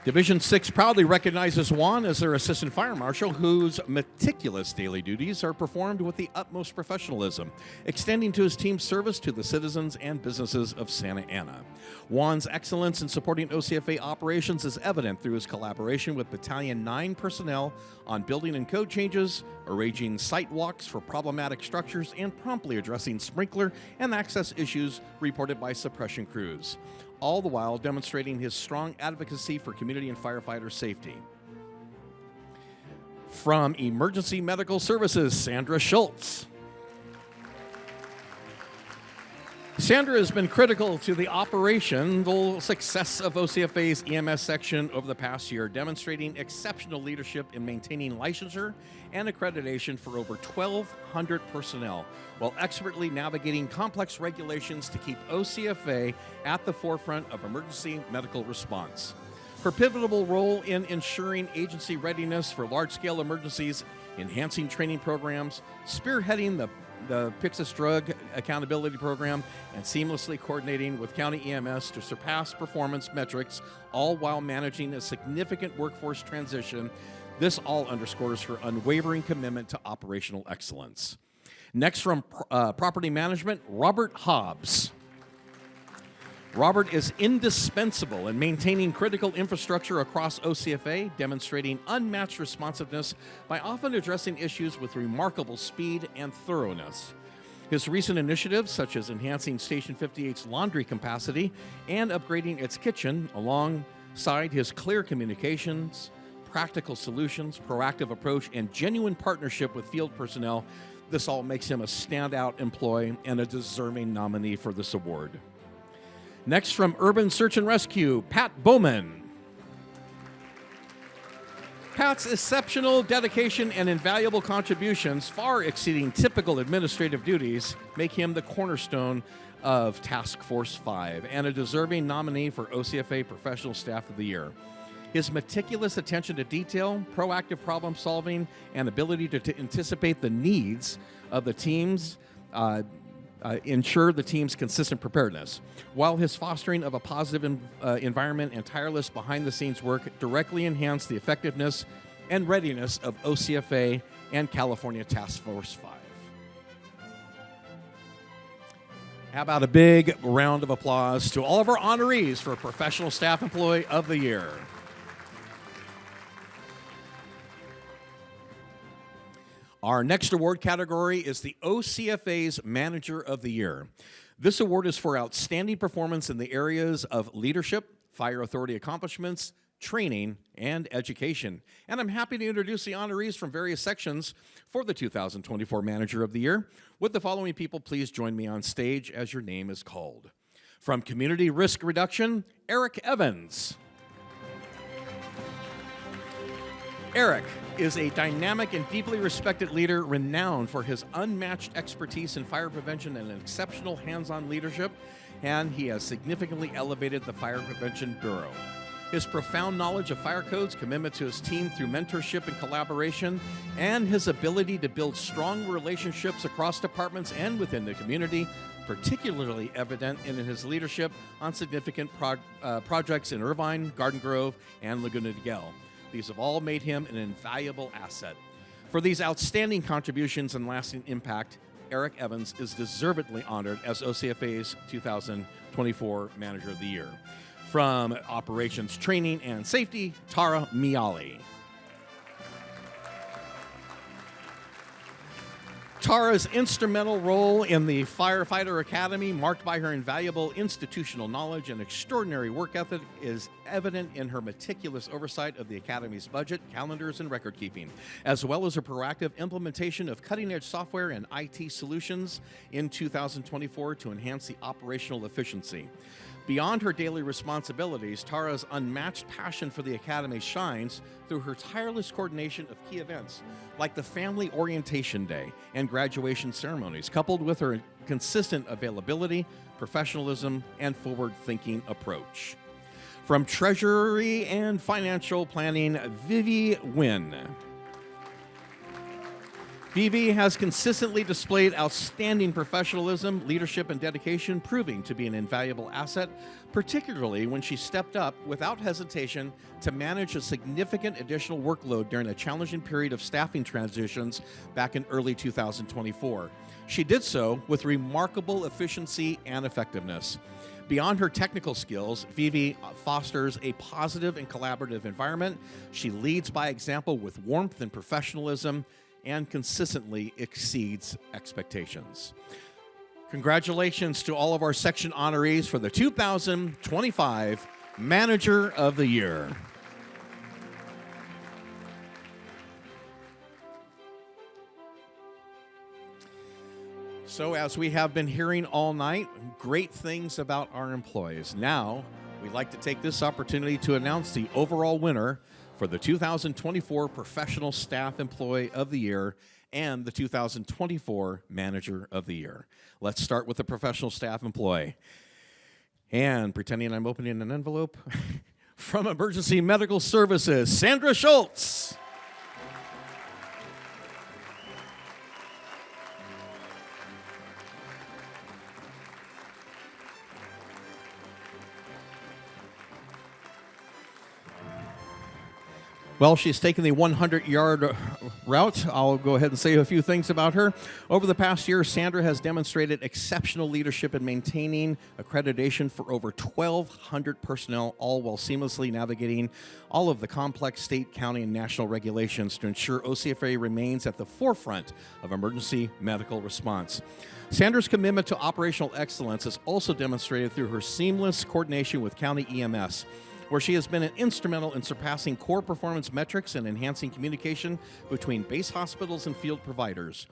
Division 6 proudly recognizes Juan as their Assistant Fire Marshal, whose meticulous daily duties are performed with the utmost professionalism, extending to his team's service to the citizens and businesses of Santa Ana. Juan's excellence in supporting OCFA operations is evident through his collaboration with Battalion 9 personnel on building and code changes, arranging site walks for problematic structures, and promptly addressing sprinkler and access issues reported by suppression crews, all the while demonstrating his strong advocacy for community and firefighter safety. From Emergency Medical Services, Sandra Schultz. Sandra has been critical to the operational success of OCFA's EMS section over the past year, demonstrating exceptional leadership in maintaining licensure and accreditation for over 1,200 personnel, while expertly navigating complex regulations to keep OCFA at the forefront of emergency medical response. Her pivotal role in ensuring agency readiness for large-scale emergencies, enhancing training programs, spearheading the Pyxis Drug Accountability Program, and seamlessly coordinating with county EMS to surpass performance metrics, all while managing a significant workforce transition. This all underscores her unwavering commitment to operational excellence. Next, from Property Management, Robert Hobbs. Robert is indispensable in maintaining critical infrastructure across OCFA, demonstrating unmatched responsiveness by often addressing issues with remarkable speed and thoroughness. His recent initiatives, such as enhancing Station 58's laundry capacity and upgrading its kitchen, alongside his clear communications, practical solutions, proactive approach, and genuine partnership with field personnel, this all makes him a standout employee and a deserving nominee for this award. Next, from Urban Search and Rescue, Pat Bowman. Pat's exceptional dedication and invaluable contributions, far exceeding typical administrative duties, make him the cornerstone of Task Force 5 and a deserving nominee for OCFA Professional Staff of the Year. His meticulous attention to detail, proactive problem solving, and ability to anticipate the needs of the teams ensure the team's consistent preparedness, while his fostering of a positive environment and tireless behind-the-scenes work directly enhance the effectiveness and readiness of OCFA and California Task Force 5. How about a big round of applause to all of our honorees for Professional Staff Employee of the Year. Our next award category is the OCFA's Manager of the Year. This award is for outstanding performance in the areas of leadership, fire authority accomplishments, training, and education. And I'm happy to introduce the honorees from various sections for the 2024 Manager of the Year. With the following people, please join me on stage as your name is called. From Community Risk Reduction, Eric Evans. Eric is a dynamic and deeply respected leader renowned for his unmatched expertise in fire prevention and exceptional hands-on leadership, and he has significantly elevated the Fire Prevention Bureau. His profound knowledge of fire codes, commitment to his team through mentorship and collaboration, and his ability to build strong relationships across departments and within the community, particularly evident in his leadership on significant projects in Irvine, Garden Grove, and Laguna de Gale. These have all made him an invaluable asset. For these outstanding contributions and lasting impact, Eric Evans is deservedly honored as OCFA's 2024 Manager of the Year. From Operations Training and Safety, Tara Miali. Tara's instrumental role in the Firefighter Academy, marked by her invaluable institutional knowledge and extraordinary work ethic, is evident in her meticulous oversight of the Academy's budget, calendars, and record keeping, as well as her proactive implementation of cutting-edge software and IT solutions in 2024 to enhance the operational efficiency. Beyond her daily responsibilities, Tara's unmatched passion for the Academy shines through her tireless coordination of key events like the Family Orientation Day and graduation ceremonies, coupled with her consistent availability, professionalism, and forward-thinking approach. From Treasury and Financial Planning, Vivi Nguyen. Vivi has consistently displayed outstanding professionalism, leadership, and dedication, proving to be an invaluable asset, particularly when she stepped up without hesitation to manage a significant additional workload during a challenging period of staffing transitions back in early 2024. She did so with remarkable efficiency and effectiveness. Beyond her technical skills, Vivi fosters a positive and collaborative environment. She leads by example with warmth and professionalism, and consistently exceeds expectations. Congratulations to all of our section honorees for the 2025 Manager of the Year. So, as we have been hearing all night, great things about our employees. Now, we'd like to take this opportunity to announce the overall winner for the 2024 Professional Staff Employee of the Year and the 2024 Manager of the Year. Let's start with the Professional Staff Employee. And pretending I'm opening an envelope, from Emergency Medical Services, Sandra Schultz. Well, she's taken the 100-yard route. I'll go ahead and say a few things about her. Over the past year, Sandra has demonstrated exceptional leadership in maintaining accreditation for over 1,200 personnel, all while seamlessly navigating all of the complex state, county, and national regulations to ensure OCFA remains at the forefront of emergency medical response. Sandra's commitment to operational excellence is also demonstrated through her seamless coordination with county EMS, where she has been instrumental in surpassing core performance metrics and enhancing communication between base hospitals and field providers.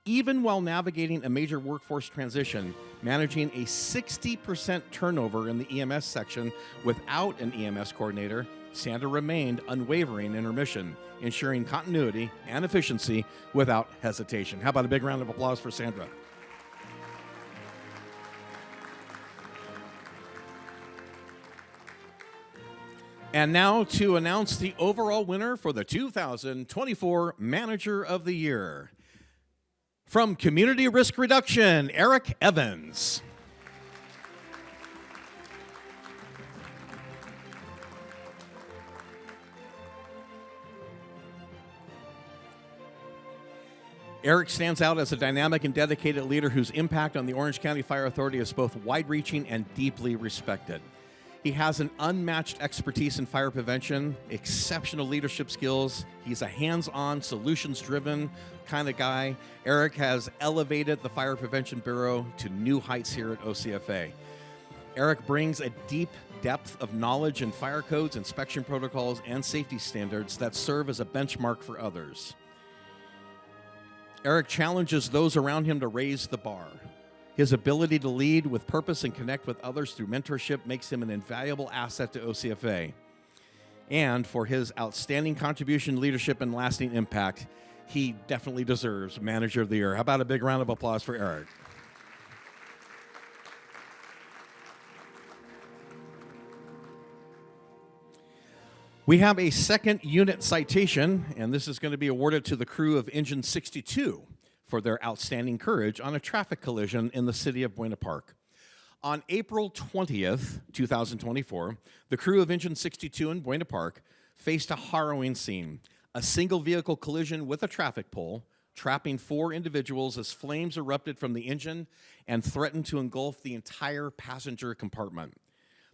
Even while navigating a major workforce transition, managing a 60% turnover in the EMS section without an EMS coordinator, Sandra remained unwavering in her mission, ensuring continuity and efficiency without hesitation. How about a big round of applause for Sandra? And now to announce the overall winner for the 2024 Manager of the Year. From Community Risk Reduction, Eric Evans. Eric stands out as a dynamic and dedicated leader whose impact on the Orange County Fire Authority is both wide-reaching and deeply respected. He has an unmatched expertise in fire prevention, exceptional leadership skills. He's a hands-on, solutions-driven kind of guy. Eric has elevated the Fire Prevention Bureau to new heights here at OCFA. Eric brings a deep depth of knowledge in fire codes, inspection protocols, and safety standards that serve as a benchmark for others. Eric challenges those around him to raise the bar. His ability to lead with purpose and connect with others through mentorship makes him an invaluable asset to OCFA. And for his outstanding contribution, leadership, and lasting impact, he definitely deserves Manager of the Year. How about a big round of applause for Eric? We have a second unit citation, and this is going to be awarded to the crew of Engine 62 for their outstanding courage on a traffic collision in the city of Buena Park. On April 20th, 2024, the crew of Engine 62 in Buena Park faced a harrowing scene, a single vehicle collision with a traffic pole, trapping 4 individuals as flames erupted from the engine and threatened to engulf the entire passenger compartment.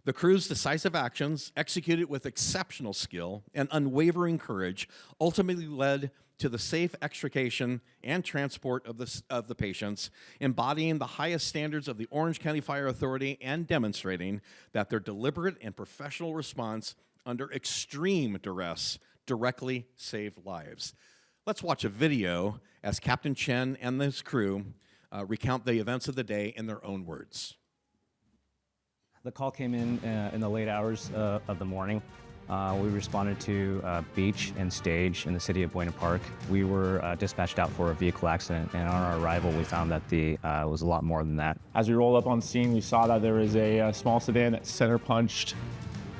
The crew's decisive actions, executed with exceptional skill and unwavering courage, ultimately led to the safe extrication and transport of the patients, embodying the highest standards of the Orange County Fire Authority and demonstrating that their deliberate and professional response under extreme duress directly saved lives. Let's watch a video as Captain Chen and his crew recount the events of the day in their own words. The call came in the late hours of the morning. We responded to beach and stage in the city of Buena Park. We were dispatched out for a vehicle accident, and on our arrival, we found that it was a lot more than that. As we rolled up on scene, we saw that there was a small sedan that center punched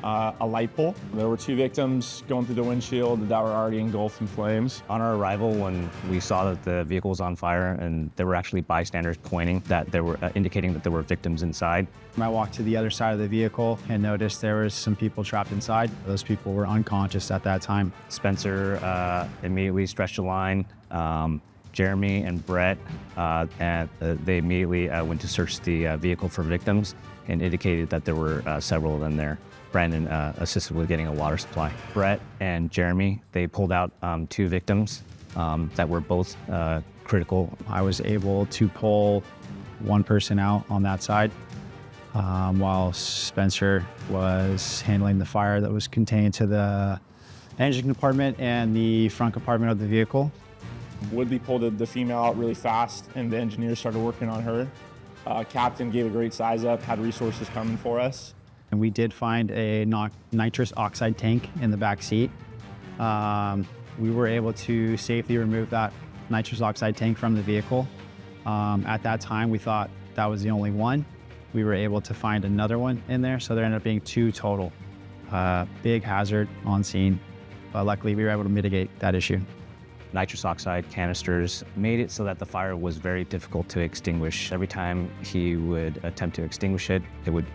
a light pole. There were 2 victims going through the windshield that were already engulfed in flames. On our arrival, when we saw that the vehicle was on fire, and there were actually bystanders pointing that there were indicating that there were victims inside. I walked to the other side of the vehicle and noticed there was some people trapped inside. Those people were unconscious at that time. Spencer immediately stretched a line. Jeremy and Brett, and they immediately went to search the vehicle for victims and indicated that there were several of them there. Brandon assisted with getting a water supply. Brett and Jeremy, they pulled out 2 victims that were both critical. I was able to pull 1 person out on that side, while Spencer was handling the fire that was contained to the engine compartment and the front compartment of the vehicle. Woodley pulled the female out really fast, and the engineers started working on her. Captain gave a great size up, had resources coming for us. And we did find a nitrous oxide tank in the back seat. We were able to safely remove that nitrous oxide tank from the vehicle. At that time, we thought that was the only one. We were able to find another one in there, so there ended up being 2 total. Big hazard on scene, but luckily we were able to mitigate that issue. Nitrous oxide canisters made it so that the fire was very difficult to extinguish. Every time he would attempt to extinguish it, it would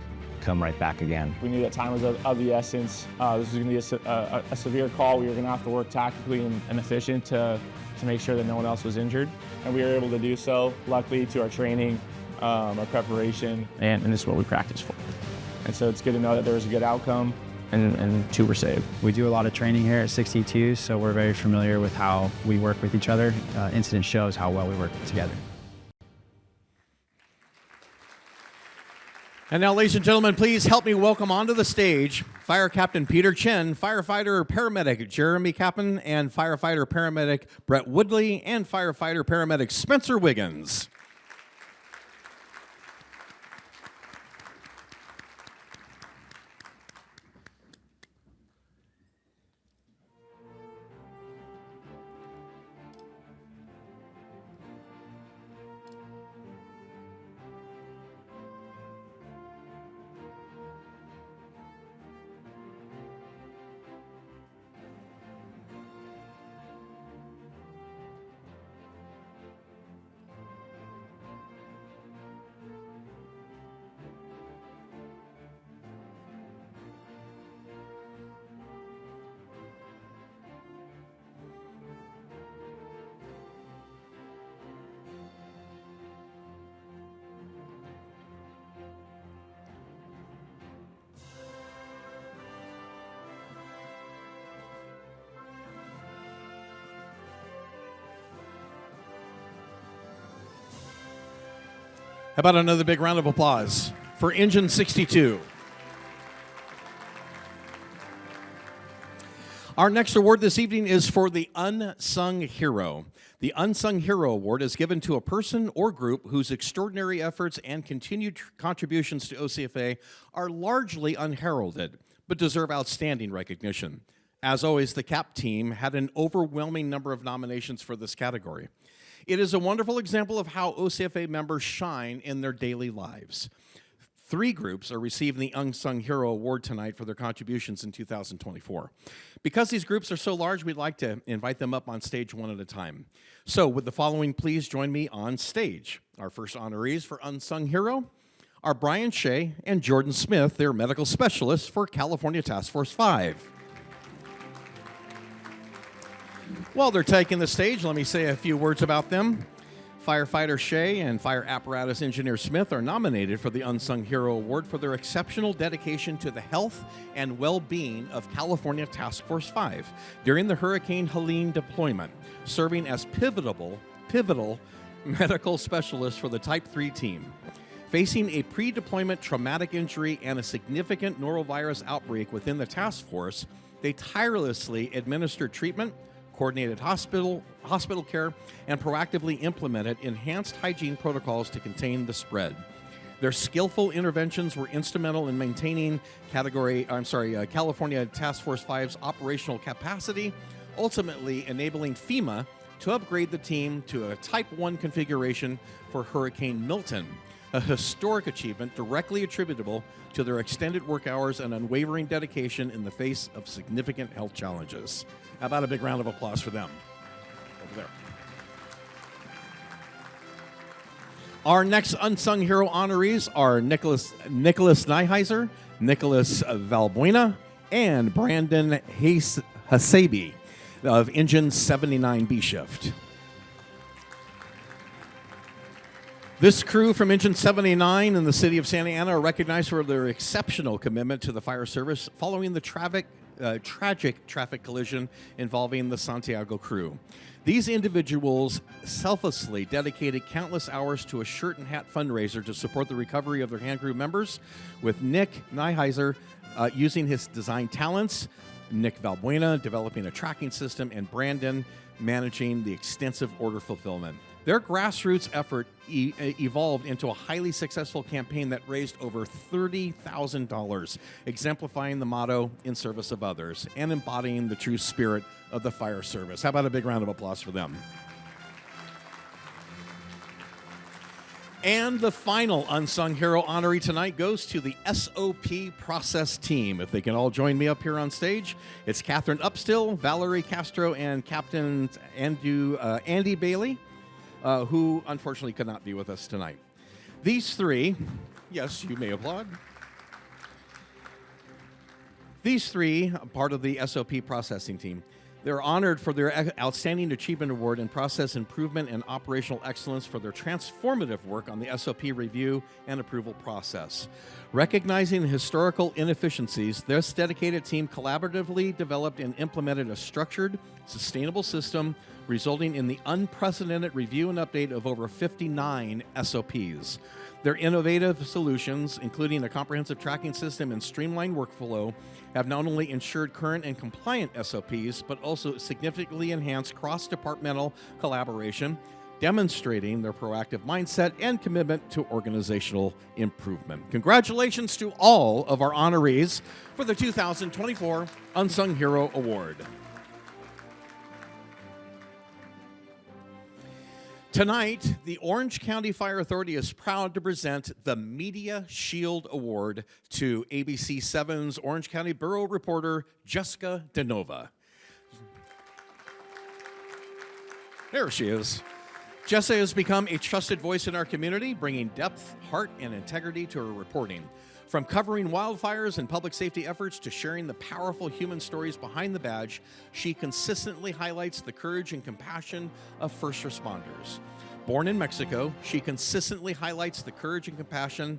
come right back again. We knew that time was of the essence. This was going to be a severe call. We were going to have to work tactically and efficient to make sure that no one else was injured. And we were able to do so, luckily, to our training, our preparation. And this is what we practiced for. And so it's good to know that there was a good outcome and 2 were saved. We do a lot of training here at 62, so we're very familiar with how we work with each other. Incident shows how well we work together. And now, ladies and gentlemen, please help me welcome onto the stage Fire Captain Peter Chen, firefighter paramedic Jeremy Capon, and firefighter paramedic Brett Woodley, and firefighter paramedic Spencer Wiggins. How about another big round of applause for Engine 62? Our next award this evening is for the Unsung Hero. The Unsung Hero Award is given to a person or group whose extraordinary efforts and continued contributions to OCFA are largely unheralded, but deserve outstanding recognition. As always, the CAP team had an overwhelming number of nominations for this category. It is a wonderful example of how OCFA members shine in their daily lives. 3 groups are receiving the Unsung Hero Award tonight for their contributions in 2024. Because these groups are so large, we'd like to invite them up on stage one at a time. So would the following please join me on stage? Our first honorees for Unsung Hero are Brian Shea and Jordan Smith. They're medical specialists for California Task Force 5. While they're taking the stage, let me say a few words about them. Firefighter Shea and Fire Apparatus Engineer Smith are nominated for the Unsung Hero Award for their exceptional dedication to the health and well-being of California Task Force 5 during the Hurricane Helene deployment, serving as pivotal medical specialists for the Type 3 team. Facing a pre-deployment traumatic injury and a significant norovirus outbreak within the task force, they tirelessly administered treatment, coordinated hospital care, and proactively implemented enhanced hygiene protocols to contain the spread. Their skillful interventions were instrumental in maintaining California Task Force 5's operational capacity, ultimately enabling FEMA to upgrade the team to a Type 1 configuration for Hurricane Milton, a historic achievement directly attributable to their extended work hours and unwavering dedication in the face of significant health challenges. How about a big round of applause for them? Over there. Our next Unsung Hero honorees are Nicholas Nyheiser, Nicholas Valbuena, and Brandon Hasabi of Engine 79 B Shift. This crew from Engine 79 in the city of Santa Ana are recognized for their exceptional commitment to the fire service following the tragic traffic collision involving the Santiago crew. These individuals selflessly dedicated countless hours to a shirt and hat fundraiser to support the recovery of their hand crew members, with Nick Nyheiser using his design talents, Nick Valbuena developing a tracking system, and Brandon managing the extensive order fulfillment. Their grassroots effort evolved into a highly successful campaign that raised over $30,000, exemplifying the motto, in service of others, and embodying the true spirit of the fire service. How about a big round of applause for them? And the final Unsung Hero honoree tonight goes to the SOP process team. If they can all join me up here on stage, it's Catherine Upstill, Valerie Castro, and Captain Andy Bailey, who unfortunately could not be with us tonight. These 3, yes, you may applaud. These 3, part of the SOP processing team, they're honored for their Outstanding Achievement Award in Process Improvement and Operational Excellence for their transformative work on the SOP review and approval process. Recognizing the historical inefficiencies, this dedicated team collaboratively developed and implemented a structured, sustainable system, resulting in the unprecedented review and update of over 59 SOPs. Their innovative solutions, including a comprehensive tracking system and streamlined workflow, have not only ensured current and compliant SOPs, but also significantly enhanced cross-departmental collaboration, demonstrating their proactive mindset and commitment to organizational improvement. Congratulations to all of our honorees for the 2024 Unsung Hero Award. Tonight, the Orange County Fire Authority is proud to present the Media Shield Award to ABC 7's Orange County Bureau reporter, Jessica DeNova. There she is. Jessica has become a trusted voice in our community, bringing depth, heart, and integrity to her reporting. From covering wildfires and public safety efforts to sharing the powerful human stories behind the badge, she consistently highlights the courage and compassion of first responders. Born in Mexico, she consistently highlights the courage and compassion.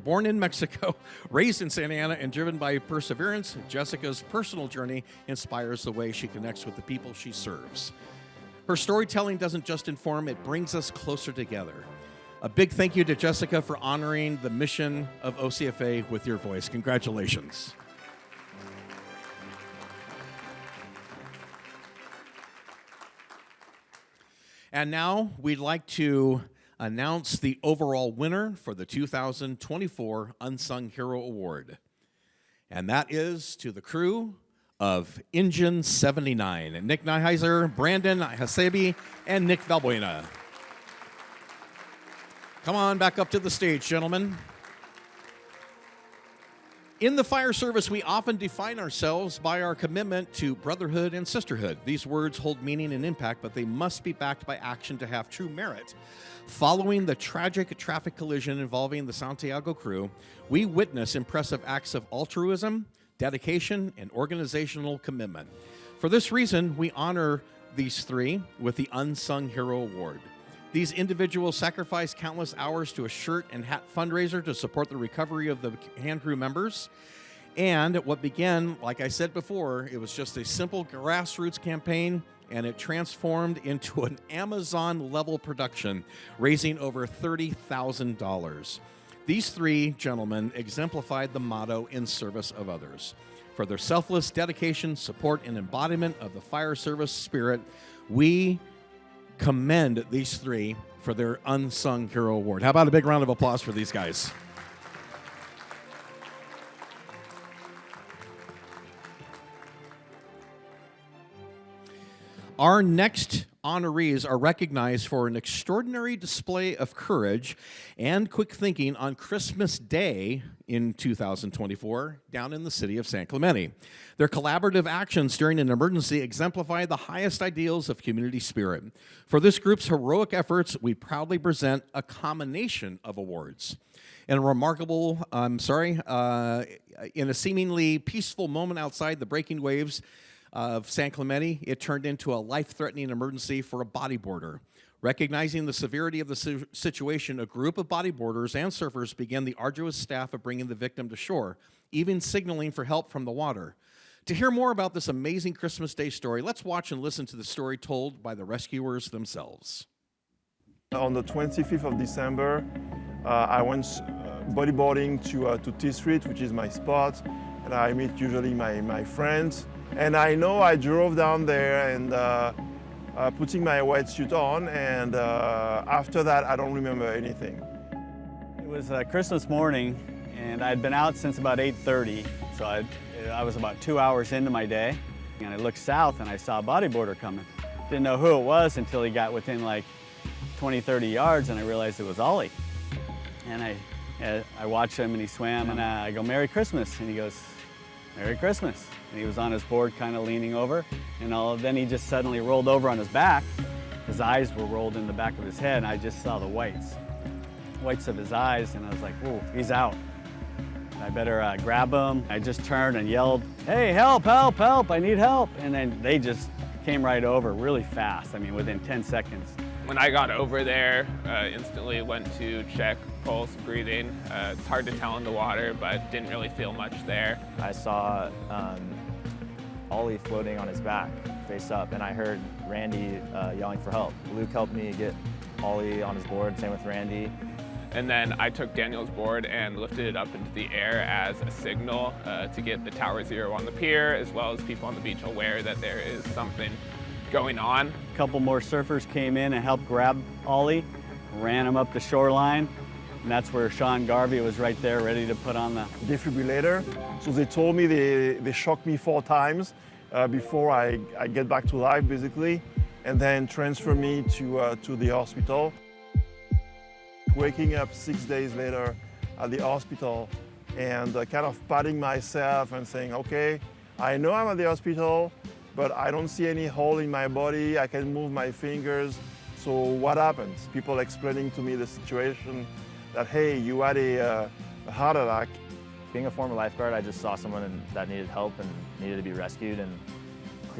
Born in Mexico, raised in Santa Ana, and driven by perseverance, Jessica's personal journey inspires the way she connects with the people she serves. Her storytelling doesn't just inform, it brings us closer together. A big thank you to Jessica for honoring the mission of OCFA with your voice. Congratulations. And now we'd like to announce the overall winner for the 2024 Unsung Hero Award. And that is to the crew of Engine 79, Nick Nyheiser, Brandon Hasabi, and Nick Valbuena. Come on back up to the stage, gentlemen. In the fire service, we often define ourselves by our commitment to brotherhood and sisterhood. These words hold meaning and impact, but they must be backed by action to have true merit. Following the tragic traffic collision involving the Santiago crew, we witness impressive acts of altruism, dedication, and organizational commitment. For this reason, we honor these three with the Unsung Hero Award. These individuals sacrificed countless hours to a shirt and hat fundraiser to support the recovery of the hand crew members. And what began, like I said before, it was just a simple grassroots campaign, and it transformed into an Amazon-level production, raising over $30,000. These three gentlemen exemplified the motto "in service of others." For their selfless dedication, support, and embodiment of the fire service spirit, we commend these three for their Unsung Hero Award. How about a big round of applause for these guys? Our next honorees are recognized for an extraordinary display of courage and quick thinking on Christmas Day in 2024 down in the city of San Clemente. Their collaborative actions during an emergency exemplify the highest ideals of community spirit. For this group's heroic efforts, we proudly present a combination of awards. In a seemingly peaceful moment outside the breaking waves of San Clemente, it turned into a life-threatening emergency for a bodyboarder. Recognizing the severity of the situation, a group of bodyboarders and surfers began the arduous task of bringing the victim to shore, even signaling for help from the water. To hear more about this amazing Christmas Day story, let's watch and listen to the story told by the rescuers themselves. On the 25th of December, I went bodyboarding to T Street, which is my spot, and I meet usually my friends. And I know I drove down there and putting my wetsuit on, and after that, I don't remember anything. It was Christmas morning, and I'd been out since about 8:30, so I was about 2 hours into my day, and I looked south and I saw a bodyboarder coming. Didn't know who it was until he got within like 20, 30 yards, and I realized it was Ollie. And I watched him, and he swam, and I go, "Merry Christmas," and he goes, "Merry Christmas." And he was on his board kind of leaning over, and then he just suddenly rolled over on his back. His eyes were rolled in the back of his head, and I just saw the whites of his eyes, and I was like, "Whoa, he's out. I better grab him." I just turned and yelled, "Hey, help, help, help, I need help." And then they just came right over really fast, I mean, within 10 seconds. When I got over there, instantly went to check pulse, breathing. It's hard to tell in the water, but didn't really feel much there. I saw Ollie floating on his back, face up, and I heard Randy yelling for help. Luke helped me get Ollie on his board, same with Randy. And then I took Daniel's board and lifted it up into the air as a signal to get the Tower Zero on the pier, as well as people on the beach aware that there is something going on. A couple more surfers came in and helped grab Ollie, ran him up the shoreline, and that's where Sean Garvey was right there ready to put on the defibrillator. So they told me they shocked me 4 times before I get back to life, basically, and then transfer me to the hospital. Waking up 6 days later at the hospital and kind of patting myself and saying, okay, I know I'm at the hospital, but I don't see any hole in my body. I can move my fingers. So what happens? People explaining to me the situation that, hey, you had a heart attack. Being a former lifeguard, I just saw someone that needed help and needed to be rescued, and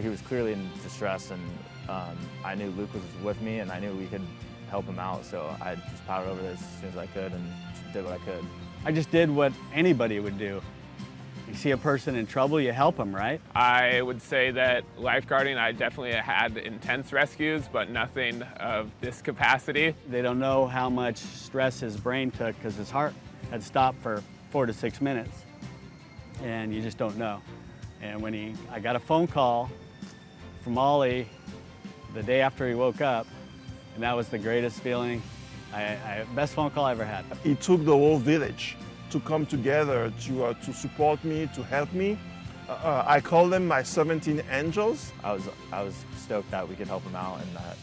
he was clearly in distress, and I knew Luke was with me, and I knew we could help him out, so I just powered over there as soon as I could and did what I could. I just did what anybody would do. You see a person in trouble, you help them, right? I would say that lifeguarding, I definitely had intense rescues, but nothing of this capacity. They don't know how much stress his brain took because his heart had stopped for 4 to 6 minutes, and you just don't know. And when I got a phone call from Ollie the day after he woke up, and that was the greatest feeling, best phone call I ever had. It took the whole village to come together to support me, to help me. I call them my 17 angels. I was stoked that we could help him out and that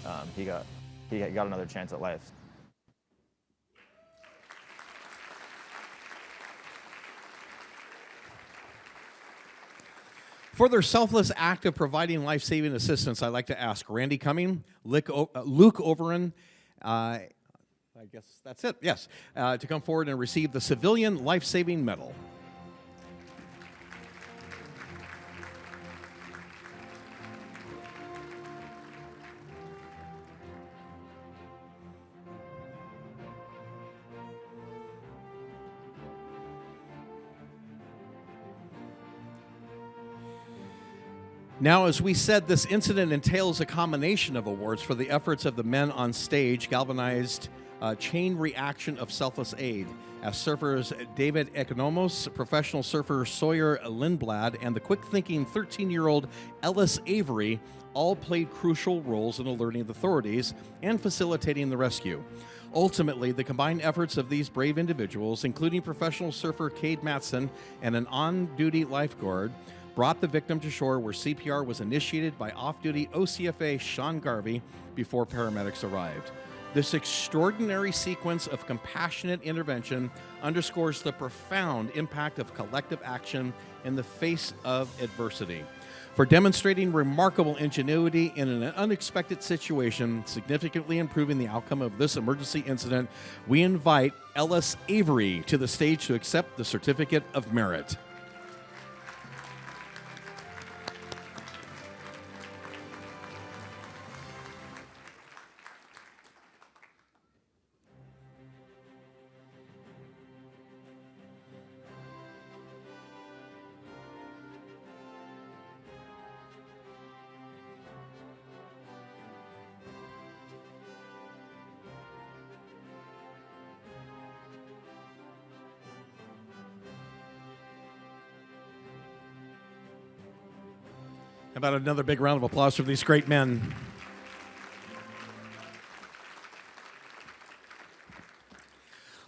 he got another chance at life. For their selfless act of providing life-saving assistance, I'd like to ask Randy Cumming, Luke Overin, I guess that's it, yes, to come forward and receive the Civilian Life-Saving Medal. Now, as we said, this incident entails a combination of awards for the efforts of the men on stage, galvanized chain reaction of selfless aid, as surfers David Economos, professional surfer Sawyer Lindblad, and the quick-thinking 13-year-old Ellis Avery all played crucial roles in alerting the authorities and facilitating the rescue. Ultimately, the combined efforts of these brave individuals, including professional surfer Cade Matson and an on-duty lifeguard, brought the victim to shore, where CPR was initiated by off-duty OCFA Sean Garvey before paramedics arrived. This extraordinary sequence of compassionate intervention underscores the profound impact of collective action in the face of adversity. For demonstrating remarkable ingenuity in an unexpected situation, significantly improving the outcome of this emergency incident, we invite Ellis Avery to the stage to accept the Certificate of Merit. How about another big round of applause for these great men?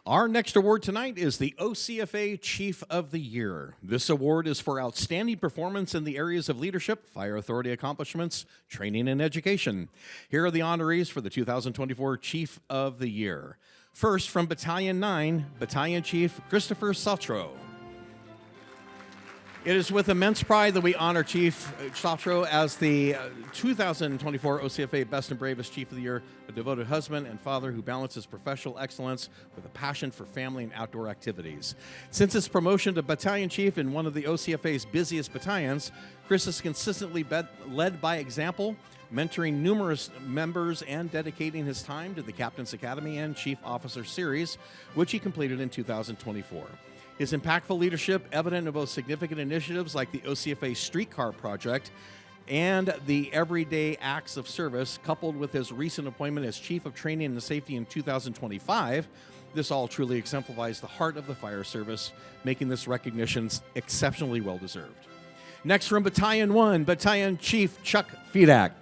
Our next award tonight is the OCFA Chief of the Year. This award is for outstanding performance in the areas of leadership, fire authority accomplishments, training, and education. Here are the honorees for the 2024 Chief of the Year. First, from Battalion 9, Battalion Chief Christopher Saltro. It is with immense pride that we honor Chief Saltro as the 2024 OCFA Best and Bravest Chief of the Year, a devoted husband and father who balances professional excellence with a passion for family and outdoor activities. Since his promotion to Battalion Chief in one of the OCFA's busiest battalions, Chris has consistently led by example, mentoring numerous members and dedicating his time to the Captain's Academy and Chief Officer Series, which he completed in 2024. His impactful leadership, evident in both significant initiatives like the OCFA Streetcar Project and the Everyday Acts of Service, coupled with his recent appointment as Chief of Training and Safety in 2025, this all truly exemplifies the heart of the fire service, making this recognition exceptionally well-deserved. Next, from Battalion 1, Battalion Chief Chuck Fedak.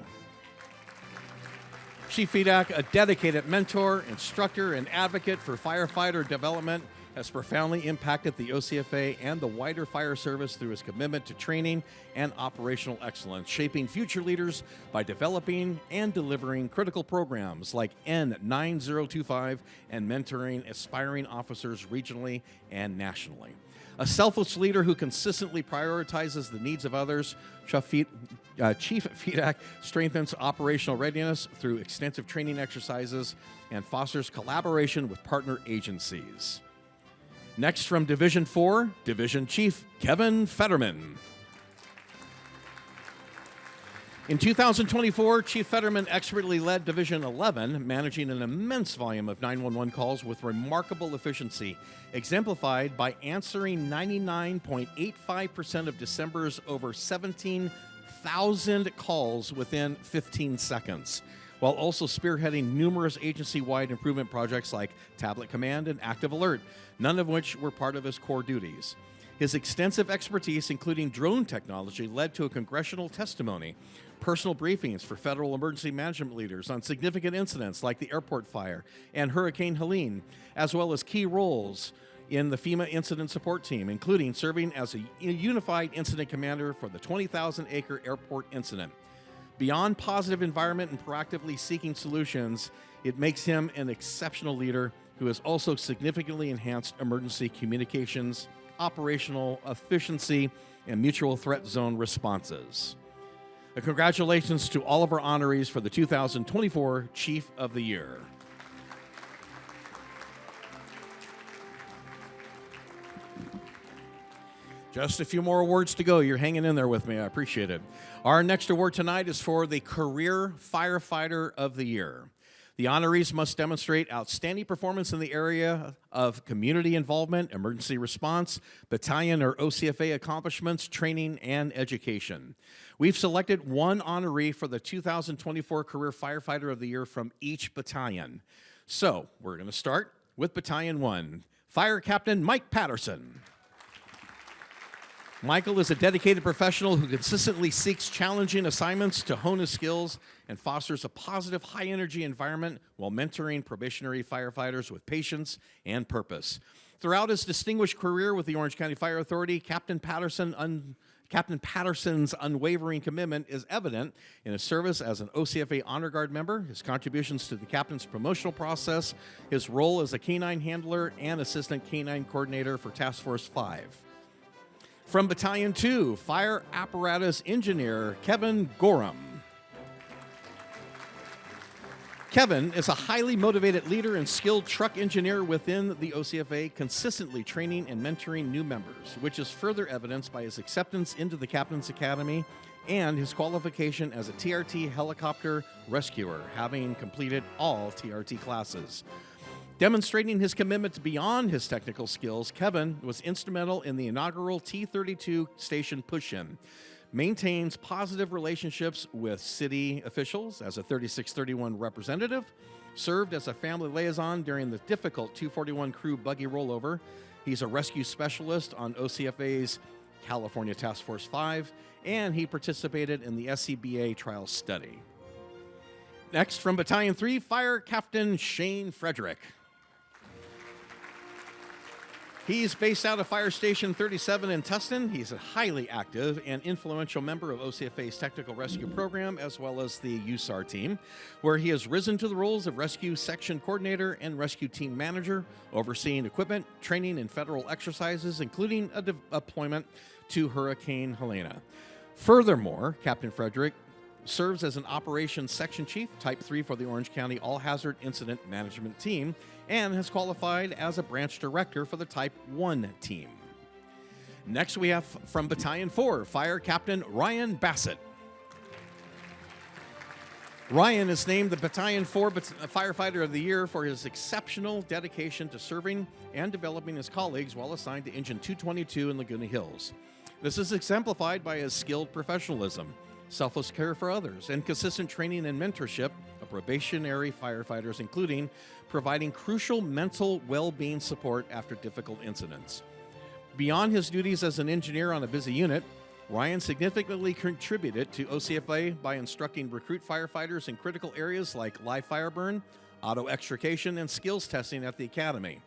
Chief Fedak, a dedicated mentor, instructor, and advocate for firefighter development, has profoundly impacted the OCFA and the wider fire service through his commitment to training and operational excellence, shaping future leaders by developing and delivering critical programs like N9025 and mentoring aspiring officers regionally and nationally. A selfless leader who consistently prioritizes the needs of others, Chief Fedak strengthens operational readiness through extensive training exercises and fosters collaboration with partner agencies. Next, from Division 4, Division Chief Kevin Fetterman. In 2024, Chief Fetterman expertly led Division 11, managing an immense volume of 911 calls with remarkable efficiency, exemplified by answering 99.85% of December's over 17,000 calls within 15 seconds, while also spearheading numerous agency-wide improvement projects like Tablet Command and Active Alert, none of which were part of his core duties. His extensive expertise, including drone technology, led to a congressional testimony, personal briefings for federal emergency management leaders on significant incidents like the airport fire and Hurricane Helene, as well as key roles in the FEMA Incident Support Team, including serving as a unified incident commander for the 20,000-acre airport incident. Beyond positive environment and proactively seeking solutions, It makes him an exceptional leader who has also significantly enhanced emergency communications, operational efficiency, and mutual threat zone responses. Congratulations to all of our honorees for the 2024 Chief of the Year. Just a few more awards to go. You're hanging in there with me. I appreciate it. Our next award tonight is for the Career Firefighter of the Year. The honorees must demonstrate outstanding performance in the area of community involvement, emergency response, battalion or OCFA accomplishments, training, and education. We've selected one honoree for the 2024 Career Firefighter of the Year from each battalion. So we're going to start with Battalion 1, Fire Captain Mike Patterson. Michael is a dedicated professional who consistently seeks challenging assignments to hone his skills and fosters a positive, high-energy environment while mentoring probationary firefighters with patience and purpose. Throughout his distinguished career with the Orange County Fire Authority, Captain Patterson's unwavering commitment is evident in his service as an OCFA Honor Guard member, his contributions to the captain's promotional process, his role as a canine handler and assistant canine coordinator for Task Force 5. From Battalion 2, Fire Apparatus Engineer Kevin Gorham. Kevin is a highly motivated leader and skilled truck engineer within the OCFA, consistently training and mentoring new members, which is further evidenced by his acceptance into the Captain's Academy and his qualification as a TRT helicopter rescuer, having completed all TRT classes. Demonstrating his commitment beyond his technical skills, Kevin was instrumental in the inaugural T-32 station push-in, maintains positive relationships with city officials as a 3631 representative, served as a family liaison during the difficult 241 crew buggy rollover. He's a rescue specialist on OCFA's California Task Force 5, and he participated in the SCBA trial study. Next, from Battalion 3, Fire Captain Shane Frederick. He's based out of Fire Station 37 in Tustin. He's a highly active and influential member of OCFA's Technical Rescue Program, as well as the USAR team, where he has risen to the roles of Rescue Section Coordinator and Rescue Team Manager, overseeing equipment, training, and federal exercises, including a deployment to Hurricane Helena. Furthermore, Captain Frederick serves as an Operations Section Chief, Type 3 for the Orange County All-Hazard Incident Management Team, and has qualified as a branch director for the Type 1 team. Next, we have from Battalion 4, Fire Captain Ryan Bassett. Ryan is named the Battalion 4 Firefighter of the Year for his exceptional dedication to serving and developing his colleagues while assigned to Engine 222 in Laguna Hills. This is exemplified by his skilled professionalism, selfless care for others, and consistent training and mentorship of probationary firefighters, including providing crucial mental well-being support after difficult incidents. Beyond his duties as an engineer on a busy unit, Ryan significantly contributed to OCFA by instructing recruit firefighters in critical areas like live fire burn, auto extrication, and skills testing at the Academy.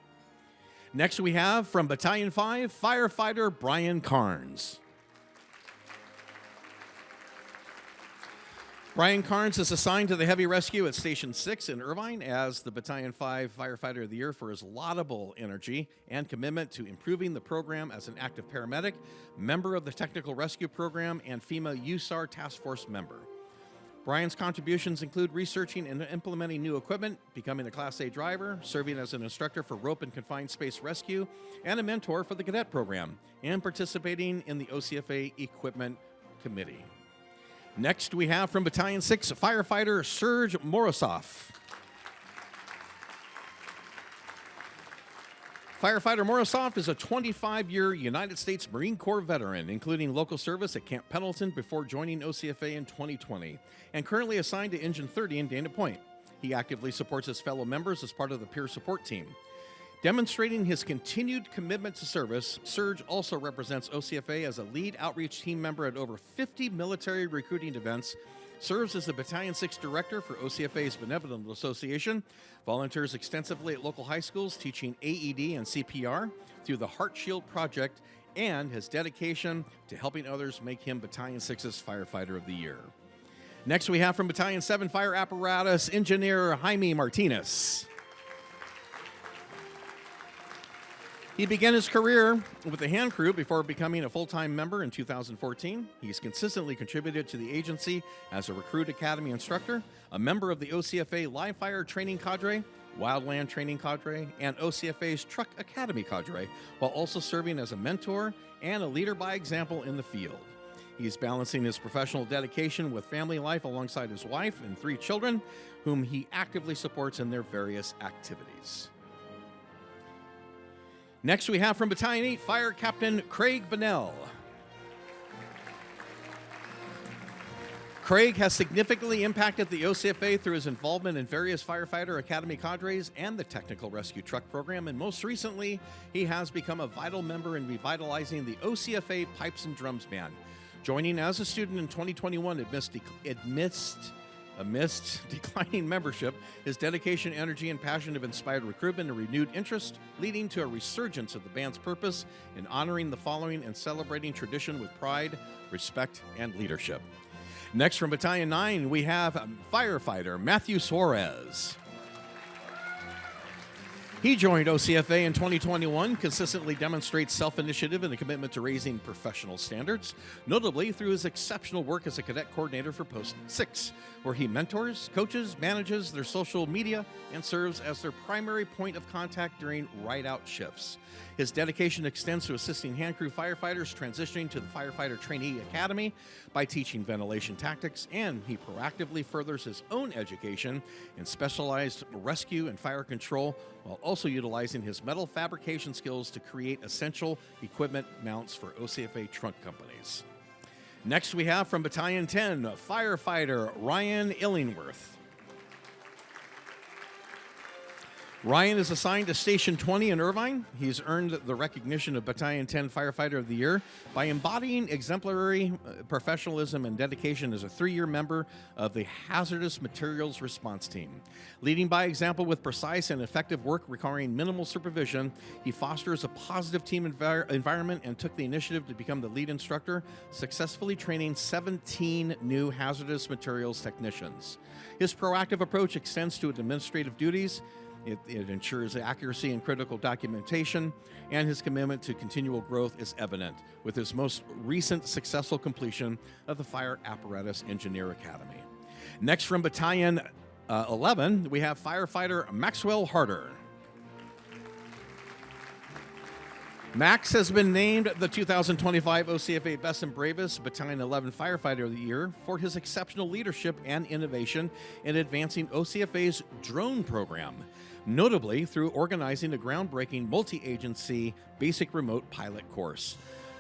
Next we have from Battalion 5, Firefighter Brian Carnes. Brian Carnes is assigned to the Heavy Rescue at Station 6 in Irvine as the Battalion 5 Firefighter of the Year for his laudable energy and commitment to improving the program as an active paramedic, member of the Technical Rescue Program, and FEMA USAR Task Force member. Brian's contributions include researching and implementing new equipment, becoming a Class A driver, serving as an instructor for rope and confined space rescue, and a mentor for the cadet program, and participating in the OCFA Equipment Committee. Next, we have from Battalion 6, Firefighter Serge Morozov. Firefighter Morozov is a 25-year United States Marine Corps veteran, including local service at Camp Pendleton before joining OCFA in 2020, and currently assigned to Engine 30 in Dana Point. He actively supports his fellow members as part of the peer support team. Demonstrating his continued commitment to service, Serge also represents OCFA as a lead outreach team member at over 50 military recruiting events, serves as the Battalion 6 Director for OCFA's Benevolent Association, volunteers extensively at local high schools teaching AED and CPR through the Heart Shield Project, and his dedication to helping others make him Battalion 6's Firefighter of the Year. Next, we have from Battalion 7 Fire Apparatus Engineer Jaime Martinez. He began his career with the hand crew before becoming a full-time member in 2014. He's consistently contributed to the agency as a recruit academy instructor, a member of the OCFA Live Fire Training Cadre, Wildland Training Cadre, and OCFA's Truck Academy Cadre, while also serving as a mentor and a leader by example in the field. He's balancing his professional dedication with family life alongside his wife and 3 children, whom he actively supports in their various activities. Next, we have from Battalion 8 Fire Captain Craig Bennell. Craig has significantly impacted the OCFA through his involvement in various firefighter academy cadres and the technical rescue truck program, and most recently, he has become a vital member in revitalizing the OCFA Pipes and Drums Band. Joining as a student in 2021 amidst declining membership, his dedication, energy, and passion have inspired recruitment and renewed interest, leading to a resurgence of the band's purpose in honoring the following and celebrating tradition with pride, respect, and leadership. Next, from Battalion 9, we have firefighter Matthew Suarez. He joined OCFA in 2021, consistently demonstrates self-initiative and a commitment to raising professional standards, notably through his exceptional work as a cadet coordinator for Post 6, where he mentors, coaches, manages their social media, and serves as their primary point of contact during ride-out shifts. His dedication extends to assisting hand crew firefighters transitioning to the Firefighter Trainee Academy by teaching ventilation tactics, and he proactively furthers his own education in specialized rescue and fire control, while also utilizing his metal fabrication skills to create essential equipment mounts for OCFA trunk companies. Next, we have from Battalion 10, firefighter Ryan Illingworth. Ryan is assigned to Station 20 in Irvine. He's earned the recognition of Battalion 10 Firefighter of the Year by embodying exemplary professionalism and dedication as a 3-year member of the Hazardous Materials Response Team. Leading by example with precise and effective work requiring minimal supervision, he fosters a positive team environment and took the initiative to become the lead instructor, successfully training 17 new hazardous materials technicians. His proactive approach extends to administrative duties. It ensures accuracy and critical documentation, and his commitment to continual growth is evident with his most recent successful completion of the Fire Apparatus Engineer Academy. Next, from Battalion 11, we have firefighter Maxwell Harder. Max has been named the 2025 OCFA Best and Bravest Battalion 11 Firefighter of the Year for his exceptional leadership and innovation in advancing OCFA's drone program, notably through organizing a groundbreaking multi-agency basic remote pilot course.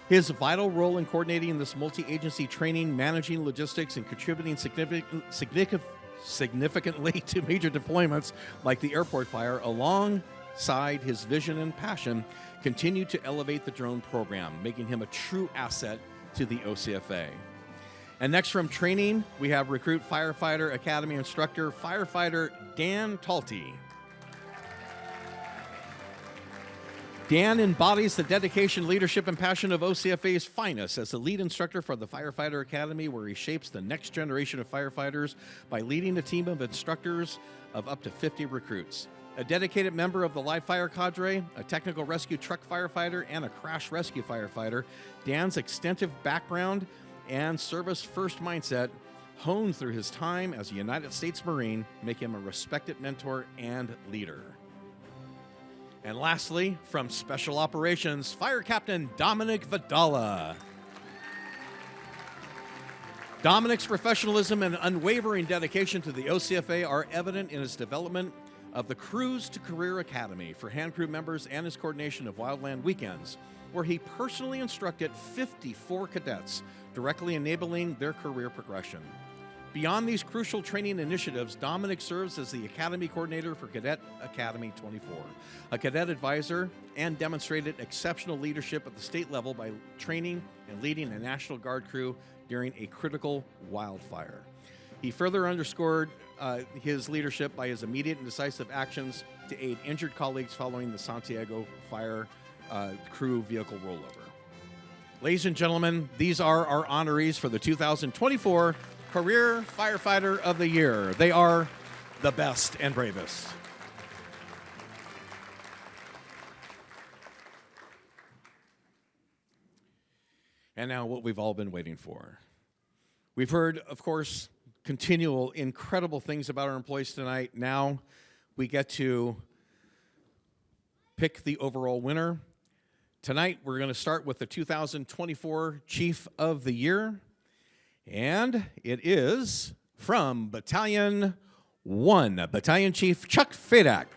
His vital role in coordinating this multi-agency training, managing logistics, and contributing significantly to major deployments like the airport fire, alongside his vision and passion, continue to elevate the drone program, making him a true asset to the OCFA. And next, from training, we have recruit firefighter academy instructor firefighter Dan Talty. Dan embodies the dedication, leadership, and passion of OCFA's finest as the lead instructor for the Firefighter Academy, where he shapes the next generation of firefighters by leading a team of instructors of up to 50 recruits. A dedicated member of the live fire cadre, a technical rescue truck firefighter, and a crash rescue firefighter, Dan's extensive background and service-first mindset, honed through his time as a United States Marine, make him a respected mentor and leader. And lastly, from Special Operations, Fire Captain Dominic Vidala. Dominic's professionalism and unwavering dedication to the OCFA are evident in his development of the Cruise to Career Academy for hand crew members and his coordination of wildland weekends, where he personally instructed 54 cadets, directly enabling their career progression. Beyond these crucial training initiatives, Dominic serves as the Academy Coordinator for Cadet Academy 24, a cadet advisor, and demonstrated exceptional leadership at the state level by training and leading a National Guard crew during a critical wildfire. He further underscored his leadership by his immediate and decisive actions to aid injured colleagues following the Santiago fire crew vehicle rollover. Ladies and gentlemen, these are our honorees for the 2024 Career Firefighter of the Year. They are the best and bravest. And now what we've all been waiting for. We've heard, of course, continual incredible things about our employees tonight. Now we get to pick the overall winner. Tonight we're going to start with the 2024 Chief of the Year. And it is from Battalion 1, Battalion Chief Chuck Fadak.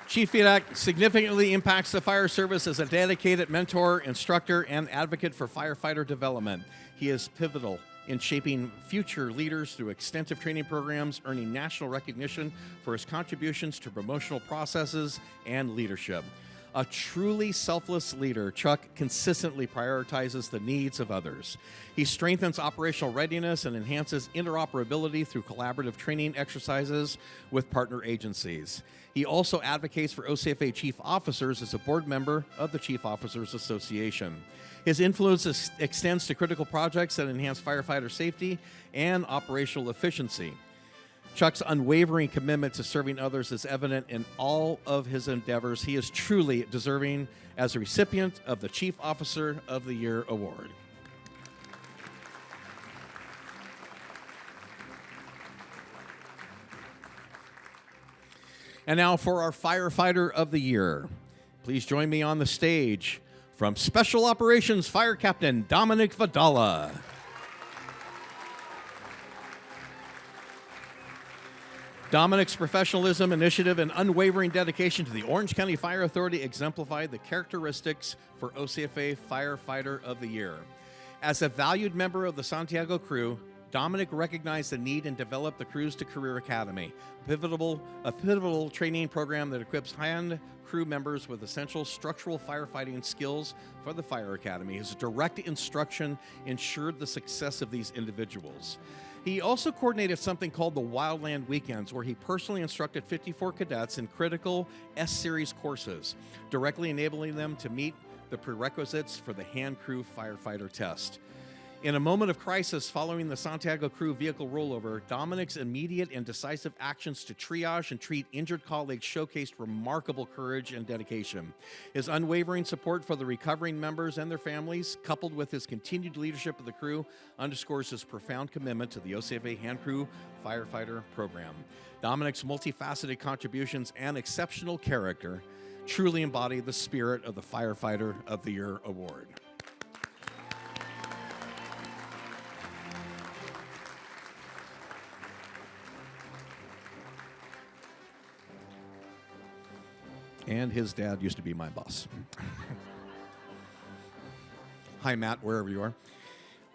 Chief Fadak significantly impacts the fire service as a dedicated mentor, instructor, and advocate for firefighter development. He is pivotal in shaping future leaders through extensive training programs, earning national recognition for his contributions to promotional processes and leadership. A truly selfless leader, Chuck consistently prioritizes the needs of others. He strengthens operational readiness and enhances interoperability through collaborative training exercises with partner agencies. He also advocates for OCFA chief officers as a board member of the Chief Officers Association. His influence extends to critical projects that enhance firefighter safety and operational efficiency. Chuck's unwavering commitment to serving others is evident in all of his endeavors. He is truly deserving as a recipient of the Chief Officer of the Year Award. And now for our Firefighter of the Year. Please join me on the stage from Special Operations Fire Captain Dominic Vidala. Dominic's professionalism, initiative, and unwavering dedication to the Orange County Fire Authority exemplify the characteristics for OCFA Firefighter of the Year. As a valued member of the Santiago crew, Dominic recognized the need and developed the Crews to Career Academy, a pivotal training program that equips high-end crew members with essential structural firefighting skills for the Fire Academy. His direct instruction ensured the success of these individuals. He also coordinated something called the Wildland Weekends, where he personally instructed 54 cadets in critical S-Series courses, directly enabling them to meet the prerequisites for the hand crew firefighter test. In a moment of crisis following the Santiago crew vehicle rollover, Dominic's immediate and decisive actions to triage and treat injured colleagues showcased remarkable courage and dedication. His unwavering support for the recovering members and their families, coupled with his continued leadership of the crew, underscores his profound commitment to the OCFA Hand Crew Firefighter Program. Dominic's multifaceted contributions and exceptional character truly embody the spirit of the Firefighter of the Year Award. And his dad used to be my boss. Hi, Matt, wherever you are.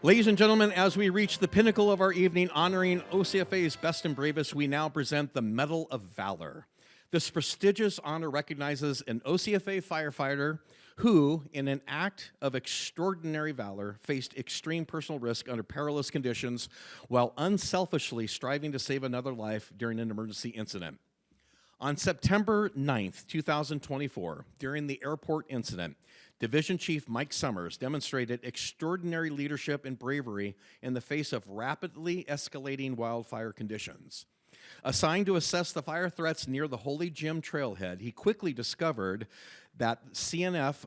Ladies and gentlemen, as we reach the pinnacle of our evening honoring OCFA's best and bravest, we now present the Medal of Valor. This prestigious honor recognizes an OCFA firefighter who, in an act of extraordinary valor, faced extreme personal risk under perilous conditions while unselfishly striving to save another life during an emergency incident. On September 9th, 2024, during the airport incident, Division Chief Mike Summers demonstrated extraordinary leadership and bravery in the face of rapidly escalating wildfire conditions. Assigned to assess the fire threats near the Holy Gym trailhead, he quickly discovered that CNF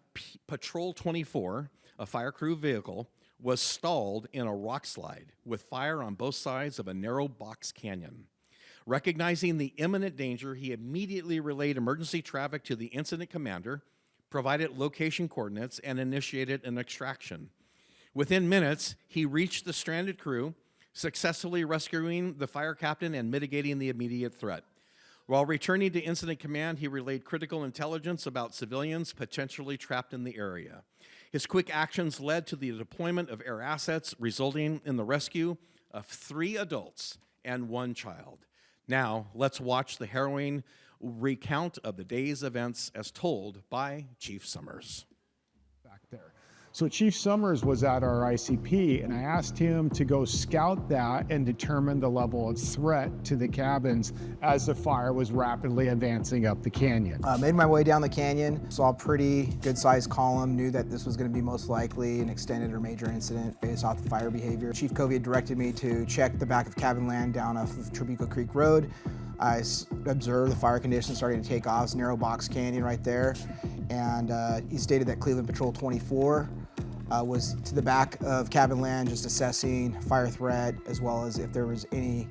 Patrol 24, a fire crew vehicle, was stalled in a rock slide with fire on both sides of a narrow box canyon. Recognizing the imminent danger, he immediately relayed emergency traffic to the incident commander, provided location coordinates, and initiated an extraction. Within minutes, he reached the stranded crew, successfully rescuing the fire captain and mitigating the immediate threat. While returning to incident command, he relayed critical intelligence about civilians potentially trapped in the area. His quick actions led to the deployment of air assets, resulting in the rescue of 3 adults and 1 child. Now, let's watch the harrowing recount of the day's events as told by Chief Summers. Back there. So Chief Summers was at our ICP, and I asked him to go scout that and determine the level of threat to the cabins as the fire was rapidly advancing up the canyon. Made my way down the canyon, saw a pretty good sized column, knew that this was going to be most likely an extended or major incident based off the fire behavior. Chief Covey had directed me to check the back of cabin land down off of Trabuco Creek Road. I observed the fire conditions starting to take off. It's narrow box canyon right there. And he stated that Cleveland Patrol 24 was to the back of cabin land, just assessing fire threat as well as if there was any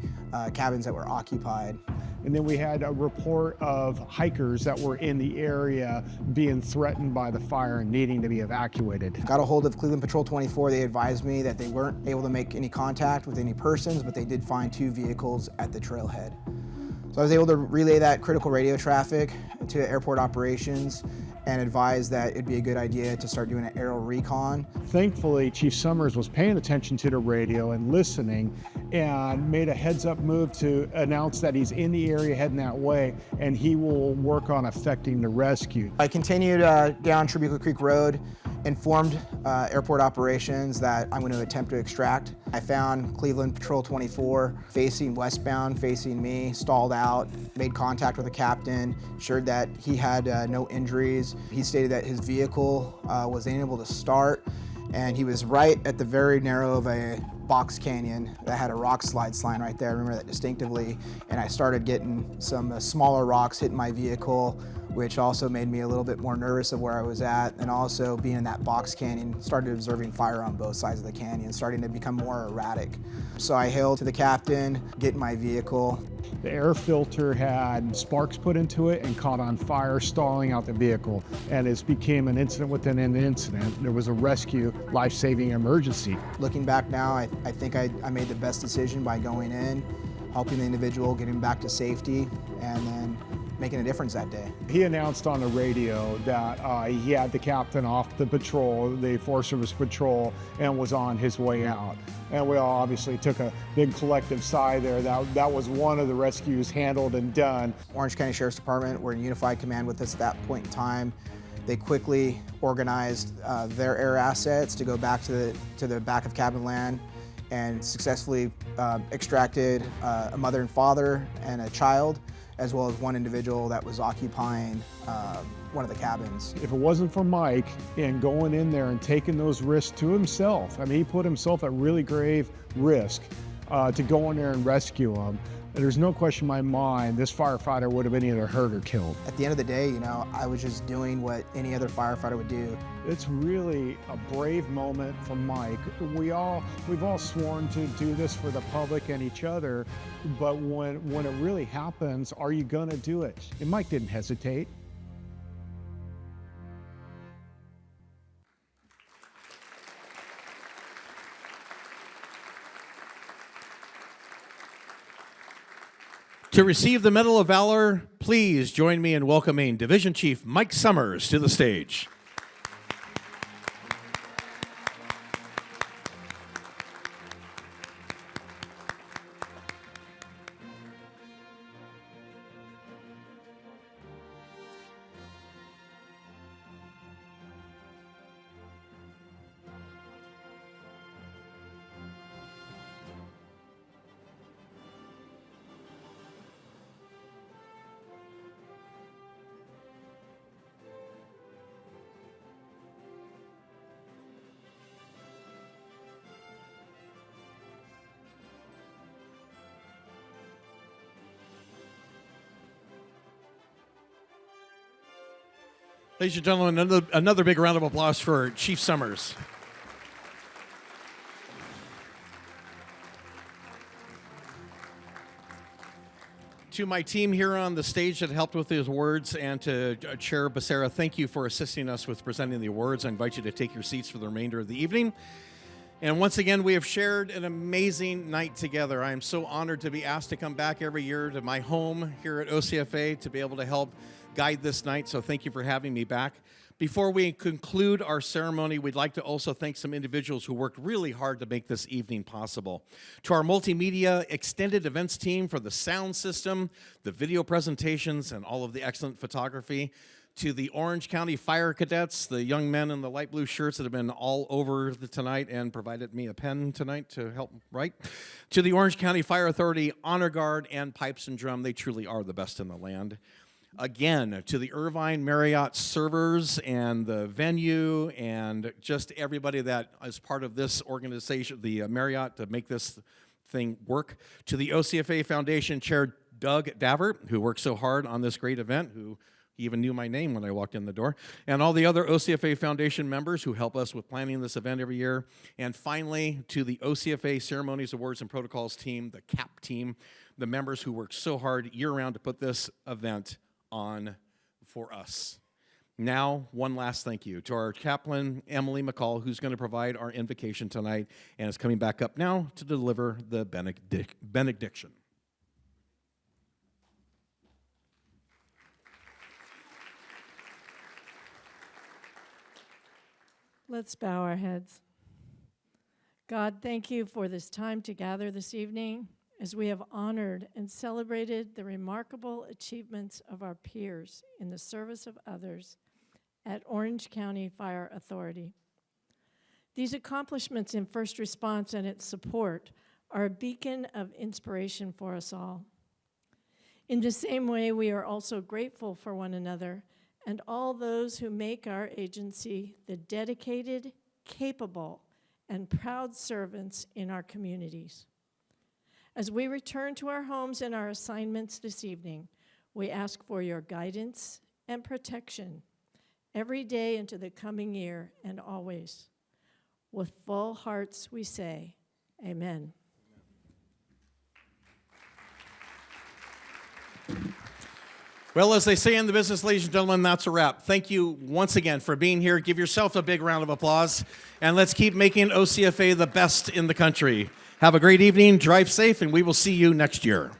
cabins that were occupied. And then we had a report of hikers that were in the area being threatened by the fire and needing to be evacuated. Got a hold of Cleveland Patrol 24. They advised me that they weren't able to make any contact with any persons, but they did find 2 vehicles at the trailhead. So I was able to relay that critical radio traffic to airport operations and advised that it'd be a good idea to start doing an aerial recon. Thankfully, Chief Summers was paying attention to the radio and listening and made a heads-up move to announce that he's in the area heading that way and he will work on effecting the rescue. I continued down Trabuco Creek Road, informed airport operations that I'm going to attempt to extract. I found Cleveland Patrol 24 facing westbound, facing me, stalled out, made contact with the captain, assured that he had no injuries. He stated that his vehicle was unable to start, and he was right at the very narrow of a box canyon that had a rock slide line right there. I remember that distinctively, and I started getting some smaller rocks hitting my vehicle, which also made me a little bit more nervous of where I was at, and also being in that box canyon, started observing fire on both sides of the canyon, starting to become more erratic. So I hailed to the captain, get in my vehicle. The air filter had sparks put into it and caught on fire, stalling out the vehicle, and it became an incident within an incident. There was a rescue, life-saving emergency. Looking back now, I think I made the best decision by going in, helping the individual, getting back to safety, and then making a difference that day. He announced on the radio that he had the captain off the patrol, the Forest Service patrol, and was on his way out. And we all obviously took a big collective sigh there. That was one of the rescues handled and done. Orange County Sheriff's Department were in unified command with us at that point in time. They quickly organized their air assets to go back to the back of cabin land and successfully extracted a mother and father and a child, as well as one individual that was occupying one of the cabins. If it wasn't for Mike and going in there and taking those risks to himself, I mean, he put himself at really grave risk to go in there and rescue him. And there's no question in my mind this firefighter would have been either hurt or killed. At the end of the day, I was just doing what any other firefighter would do. It's really a brave moment for Mike. We've all sworn to do this for the public and each other, but when it really happens, are you gonna do it? And Mike didn't hesitate. To receive the Medal of Valor, please join me in welcoming Division Chief Mike Summers to the stage. Ladies and gentlemen, another big round of applause for Chief Summers. To my team here on the stage that helped with his words, and to Chair Becerra, thank you for assisting us with presenting the awards. I invite you to take your seats for the remainder of the evening. And once again, we have shared an amazing night together. I am so honored to be asked to come back every year to my home here at OCFA to be able to help guide this night, so thank you for having me back. Before we conclude our ceremony, we'd like to also thank some individuals who worked really hard to make this evening possible. To our multimedia extended events team for the sound system, the video presentations, and all of the excellent photography. To the Orange County Fire Cadets, the young men in the light blue shirts that have been all over tonight and provided me a pen tonight to help write. To the Orange County Fire Authority Honor Guard and Pipes and Drum, they truly are the best in the land. Again, to the Irvine Marriott servers and the venue and just everybody that is part of this organization, the Marriott, to make this thing work. To the OCFA Foundation Chair Doug Davert, who worked so hard on this great event, who he even knew my name when I walked in the door, and all the other OCFA Foundation members who help us with planning this event every year. And finally, to the OCFA Ceremonies, Awards, and Protocols team, the CAP team, the members who work so hard year-round to put this event on for us. Now, one last thank you to our chaplain, Emily McCall, who's going to provide our invocation tonight and is coming back up now to deliver the benediction. Let's bow our heads. God, thank you for this time to gather this evening as we have honored and celebrated the remarkable achievements of our peers in the service of others at Orange County Fire Authority. These accomplishments in first response and its support are a beacon of inspiration for us all. In the same way, we are also grateful for one another and all those who make our agency the dedicated, capable, and proud servants in our communities. As we return to our homes and our assignments this evening, we ask for your guidance and protection every day into the coming year and always. With full hearts we say, amen. Well, as they say in the business, ladies and gentlemen, that's a wrap. Thank you once again for being here. Give yourself a big round of applause, and let's keep making OCFA the best in the country. Have a great evening, drive safe, and we will see you next year.